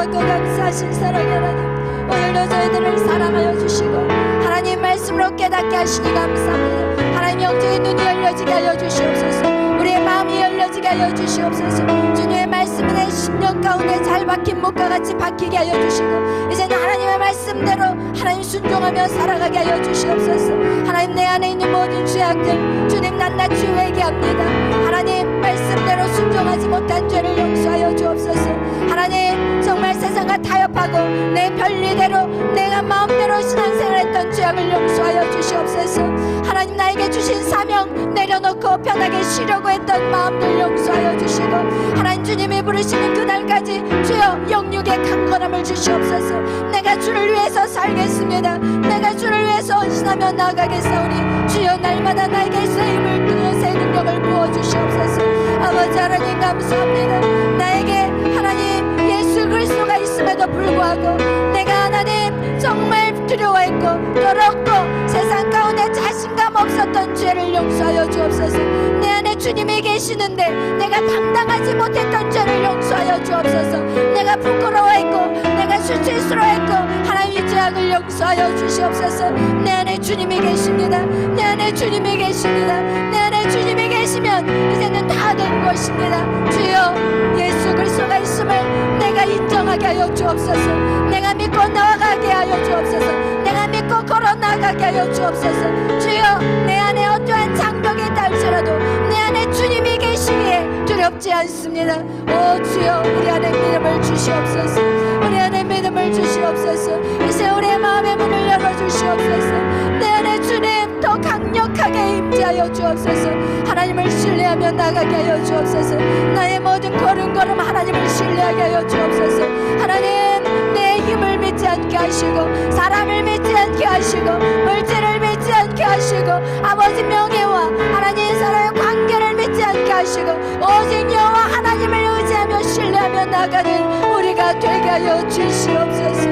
감사하신 사랑의 하나님, 오늘도 저희들을 사랑하여 주시고 하나님 말씀으로 깨닫게 하시니 감사합니다. 하나님 영적인 눈이 열려지게 하여 주시옵소서. 우리의 마음이 열려지게 하여 주시옵소서. 주님의 말씀이 내 심령 가운데 잘 박힌 목과 같이 박히게 하여 주시고 이제는 하나님의 말씀대로 하나님 순종하며 살아가게 하여 주시옵소서. 하나님 내 안에 있는 모든 죄악들 주님 낱낱이 회개합니다. 하나님 말씀대로 순종하지 못한 죄를 용서하여 주옵소서. 하나님 정말 세상과 타협하고 내 편리대로 내가 마음대로 신앙생활했던 죄악을 용서하여 주시옵소서. 하나님 나에게 주신 사명 내려놓고 편하게 쉬려고 했던 마음들 용서하여 주시고 하나님 주님이 부르시는 그날까지 주여 영육의 강건함을 주시옵소서. 내가 주를 위해서 살겠습니다. 내가 주를 위해서 헌신하며 나아가겠사오니 주여 날마다 나에게 새 힘을 주어 새 능력을 부어주시옵소서. 아버지 하나님 감사합니다. 나에게 하나님 예수 그리스도가 있음에도 불구하고 내가 하나님 정말 두려워했고 더럽고 세상 가운데 자신감 없었던 죄를 용서하여 주옵소서. 내 안에 주님이 계시는데 내가 당당하지 못했던 죄를 용서하여 주옵소서. 내가 부끄러워했고 내가 수치스러워했고 하나님의 죄악을 용서하여 주시옵소서. 내 안에 주님이 계십니다. 내 안에 주님이 계십니다. 내 안에 주님이 계시면 이제는 다 된 것입니다. 주여 예수 그리스도가 있음을 내가 인정하게 하여 주옵소서. 내가 믿고 나아가게 하여 주옵소서. 내가 믿고 걸어 나가게 하여 주옵소서. 주여 내 안에 어떠한 장벽이 있다 할지라도 내 안에 주님이 계시기에 두렵지 않습니다. 오 주여 우리 안에 믿음을 주시옵소서. 우리 안에 믿음을 주시옵소서. 이제 우리의 마음의 문을 열어주시옵소서. 내 안에 주님 더 강력하게 임재하여 주옵소서. 하나님을 신뢰하며 나가게 하여 주옵소서. 나의 모든 걸음걸음 하나님을 신뢰하게 하여 주옵소서. 하나님 내 힘을 믿지 않게 하시고 사람을 믿지 않게 하시고 물질을 믿지 않게 하시고 아버지 명예와 하나님 사람의 관계를 믿지 않게 하시고 오직 여호와 하나님을 의지하며 신뢰하며 나가는 우리가 되게 하여 주시옵소서.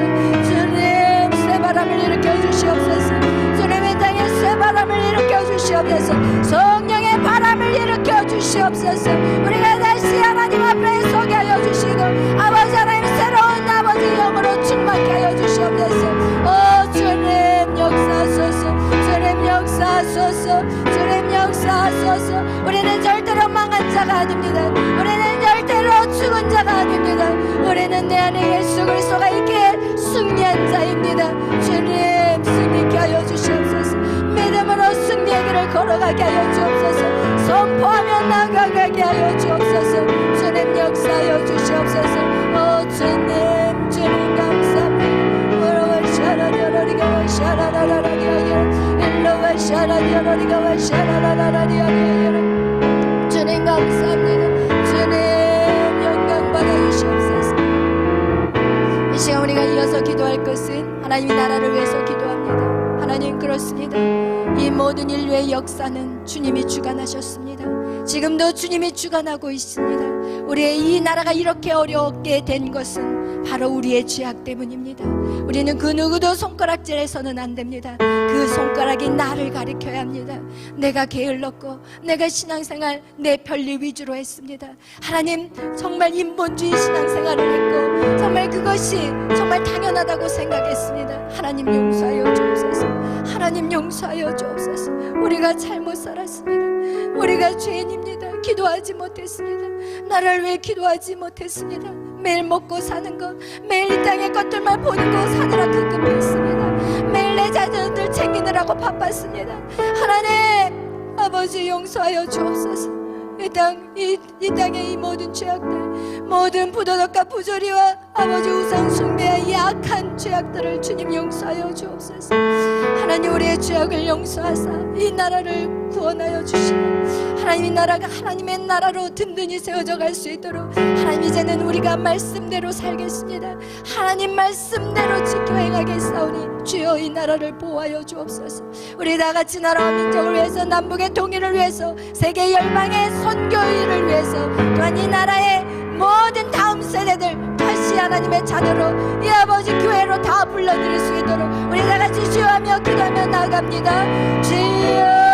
주님 쇠바람을 일으켜 주시옵소서. 주님의 땅에 쇠바람을 일으켜 주시옵소서. 성령의 바람을 일으켜 주시옵소서. 우리가 다시 하나님 앞에 서게 하여 주시고 아버지 하나님 새로운 아버지 영으로 충만케 하여 주시옵소서. 오 주님 역사하소서. 주님 역사하소서. 주님 역사하소서. 우리는 절대로 망한 자가 아닙니다. 우리는 절대로 죽은 자가 아닙니다. 우리는 내 안에 예수 그리스도가 있기에 승리한 자입니다. 주님 승리케 하여 주시옵소서. 믿음으로 승리의 길을 걸어가게 하여 주옵소서. 선포하며 나아가게 하여 주옵소서. 주님 역사하여 주시옵소서. 오 주님 주님 감사합니다. 샤라라라리가 와 샤라라라리야 일로와 샤라라라리가 와 샤라라라리야 주님 감사합니다. 주님 영광 받아주시옵소서. 이 시간 우리가 이어서 기도할 것은 하나님의 나라를 위해서 기도합니다. 하나님, 그렇습니다. 이 모든 인류의 역사는 주님이 주관하셨습니다. 지금도 주님이 주관하고 있습니다. 우리의 이 나라가 이렇게 어렵게 된 것은 바로 우리의 죄악 때문입니다. 우리는 그 누구도 손가락질해서는 안 됩니다. 그 손가락이 나를 가리켜야 합니다. 내가 게을렀고 내가 신앙생활 내 편리 위주로 했습니다. 하나님, 정말 인본주의 신앙생활을 했고 정말 그것이 정말 당연하다고 생각했습니다. 하나님 용서하여 주옵소서. 하나님 용서하여 주옵소서. 우리가 잘못 살았습니다. 우리가 죄인입니다. 기도하지 못했습니다. 나를 왜 기도하지 못했습니다. 매일 먹고 사는 것, 매일 이 땅의 것들만 보는 거 사느라 급급했습니다. 매일 내 자녀들 챙기느라고 바빴습니다. 하나님 아버지 용서하여 주옵소서. 이 땅의 이 모든 죄악들, 모든 부도덕과 부조리와 아버지 우상 숭배의 약한 죄악들을 주님 용서하여 주옵소서. 하나님, 우리의 죄악을 용서하사 이 나라를 구원하여 주시고 하나님, 이 나라가 하나님의 나라로 든든히 세워져 갈 수 있도록 하나님, 이제는 우리가 말씀대로 살겠습니다. 하나님 말씀대로 지켜 행하겠사오니 주여 이 나라를 보호하여 주옵소서. 우리 다같이 나라와 민족을 위해서, 남북의 통일을 위해서, 세계 열방의 선교일을 위해서, 또한 이 나라의 모든 다음 세대들 다시 하나님의 자녀로 이 아버지 교회로 다 불러들일 수 있도록 우리 다같이 주여하며 기도하며 나아갑니다. 주여,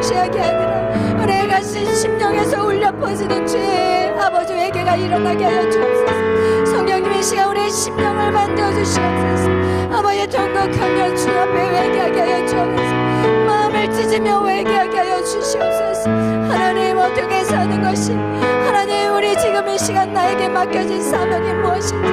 죄악이 아니라 우리의 가신 심령에서 울려 퍼지는 죄의 아버지 회개가 일어나게 하여 주옵소서. 성령님이 시간 우리의 심령을 만져주시옵소서. 아버지의 통곡하며 주 앞에 회개하게 하여 주옵소서. 마음을 찢으며 회개하게 하여 주시옵소서. 하나님, 어떻게 사는 것이, 하나님, 우리 지금 이 시간 나에게 맡겨진 사명이 무엇인지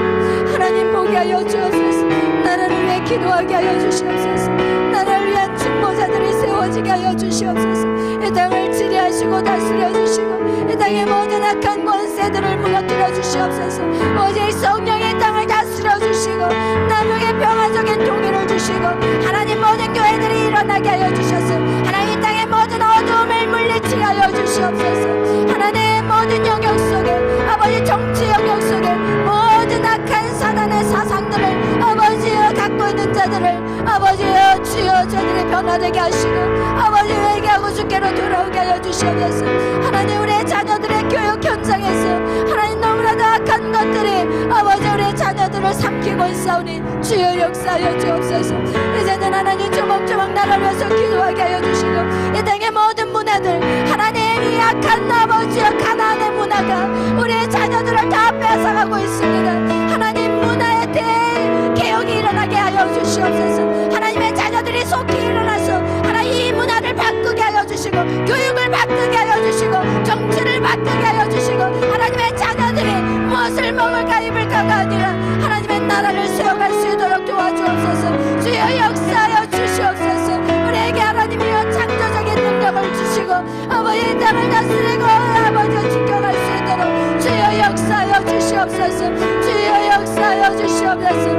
하나님 보게 하여 주옵소서. 나라를 위해 기도하게 하여 주시옵소서. 나라를 위한 중보자들이 세워지게 하여 주시옵소서. 이 땅을 지배하시고 다스려 주시고 이 땅의 모든 악한 권세들을 무너뜨려 주시옵소서. 오직 성령의 땅을 다스려 주시고 남북의 평화적인 통일을 주시고 하나님, 모든 교회들이 일어나게 하여 주셔서 하나님, 이 땅의 모든 어두움을 물리치게 하여 주시옵소서. 하나님, 모든 영역 속에 아버지 정치 영역 속에 모든 악한 사단의 사상들을 아버지여 갖고 있는 자들을 아버지여 주여 저들이 변화되게 하시고 아버지 회개하고 주께로 돌아오게 하여 주시옵소서. 하나님, 우리의 자녀들의 교육 현장에서 하나님, 너무나도 악한 것들이 아버지 우리의 자녀들을 삼키고 있사오니 주여 역사하여 주옵소서. 이제는 하나님, 조목조목 나를 위해서 기도하게 하여 주시고 이 땅의 모든 문화들 하나님, 이 악한 아버지여 가나안의 문화가 우리의 자녀들을 다 뺏어가고 있습니다. 하나님, 문화에 대해 개혁이 일어나게 하여 주시옵소서. 하나님의 자녀들이 속히 일어나서 하나님, 이 문화를 바꾸게 하여 주시고 교육을 바꾸게 하여 주시고 정치를 바꾸게 하여 주시고 하나님의 자녀들이 무엇을 먹을까 입을까가 아니라 하나님의 나라를 세워갈 수 있도록 도와주옵소서. 주여 역사하여 주시옵소서. 우리에게 하나님이여 창조적인 능력을 주시고 아버지 이 땅을 다스리고 아버지 지켜갈 수 있도록 주여 역사하여 주시옵소서. 주여 역사하여 주시옵소서.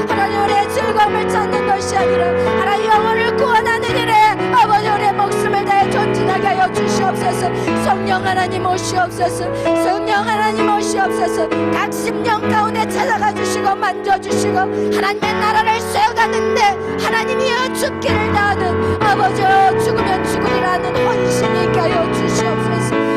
하나님, 우리의 즐거움을 찾는 것이 아니라 하나님, 영혼을 구원하는 일에 아버지 우리의 목숨을 다해 전진하게 하여 주시옵소서. 성령 하나님 오시옵소서. 성령 하나님 오시옵소서. 각 심령 가운데 찾아가 주시고 만져주시고 하나님의 나라를 세워가는데 하나님이여 죽기를 다하는 아버지, 죽으면 죽으리라는 헌신이 있게 하여 주시옵소서.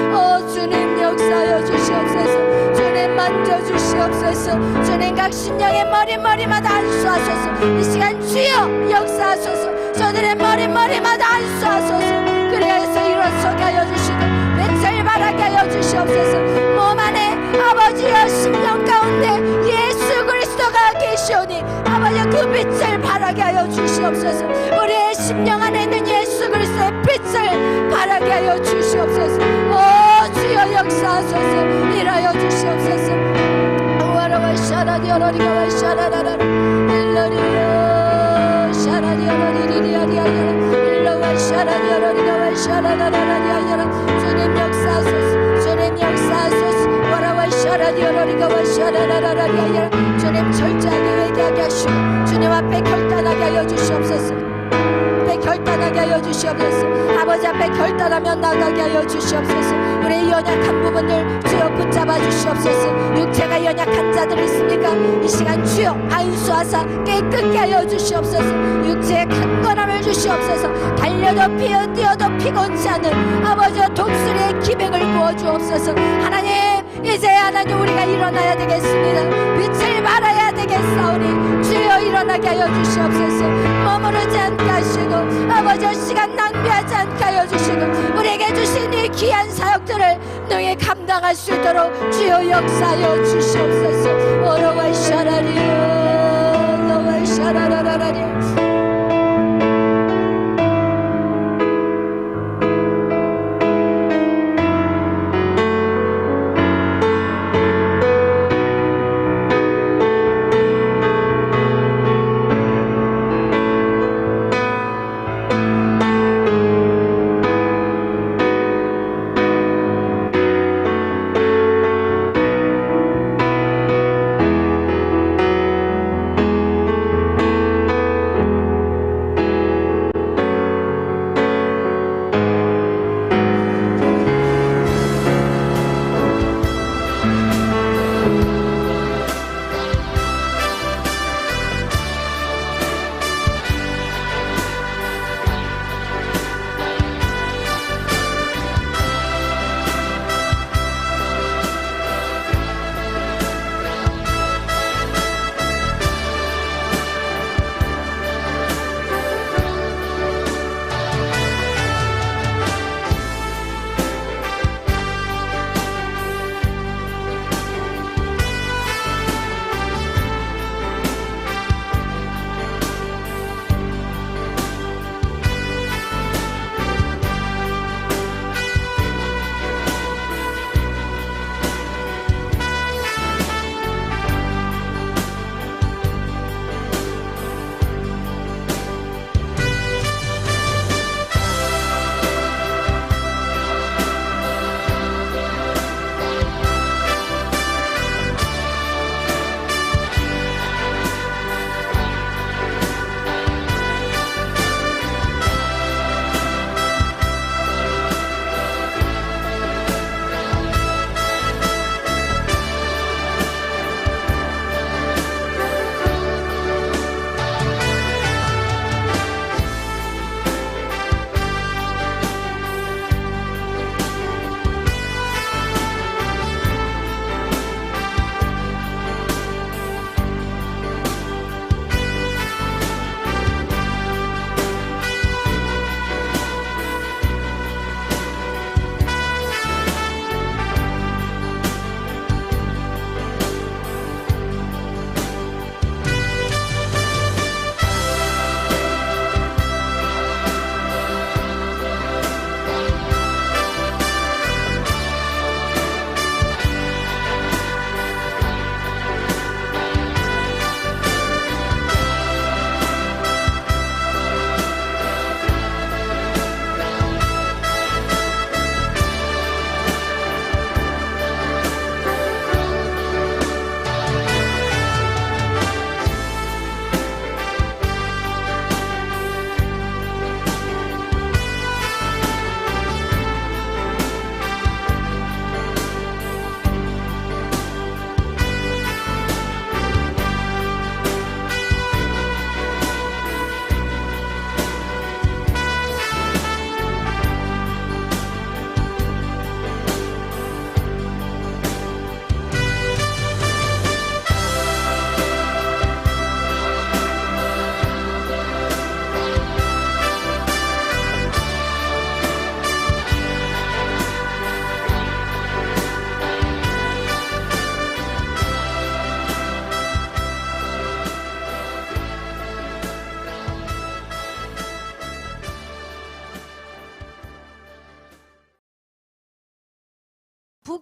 주님 역사하여 주시옵소서. 주님 만져주시옵소서. 주님 각 심령의 머리마다 안수하소서. 이 시간 주여 역사하소서. 저들의 머리마다 안수하소서. 그래서 일어서게 하여 주시고 빛을 발하게 하여 주시옵소서. 몸 안에 아버지여 심령 가운데 예수 그리스도가 계시오니 아버지 그 빛을 발하게 하여 주시옵소서. 우리의 심령 안에 있는 예수 그리스도의 빛을 발하게 하여 주시옵소서. 주여 역사하소서. 일하여 주시옵소서. 와라와 샤라디오라리가와 샤라라라 일러리요 샤라디오라리리리아리아리아 일러와 샤라디오라리가와 샤라라라리아리아 주님 역사 역사하소서. 주님 역사하소서. 와라와 샤라디오로리가 와 샤라라라라리아. 주님 철저하게 회개하게 하시고 주님 앞에 결단하게 하여 주시옵소서. 결단하게 하여 주시옵소서. 아버지 앞에 결단하며 나가게 하여 주시옵소서. 우리의 연약한 부분들 주여 붙잡아 주시옵소서. 육체가 연약한 자들 있습니까? 이 시간 주여 안수하사 깨끗게 하여 주시옵소서. 육체에 강건함을 주시옵소서. 달려도 뛰어도 피곤치 않은 아버지와 독수리의 기백을 부어주옵소서. 하나님, 이제 하나님 우리가 일어나야 되겠습니다. 빛을 발해야 되겠사오니 주여 일어나게 하여 주시옵소서. 머무르지 않게 하시고 아버지 시간 낭비하지 않게 하여 주시고 우리에게 주신 이 귀한 사역들을 너희 감당할 수 있도록 주여 역사하여 주시옵소서. 오로와 샤라리오 너와 샤라라라라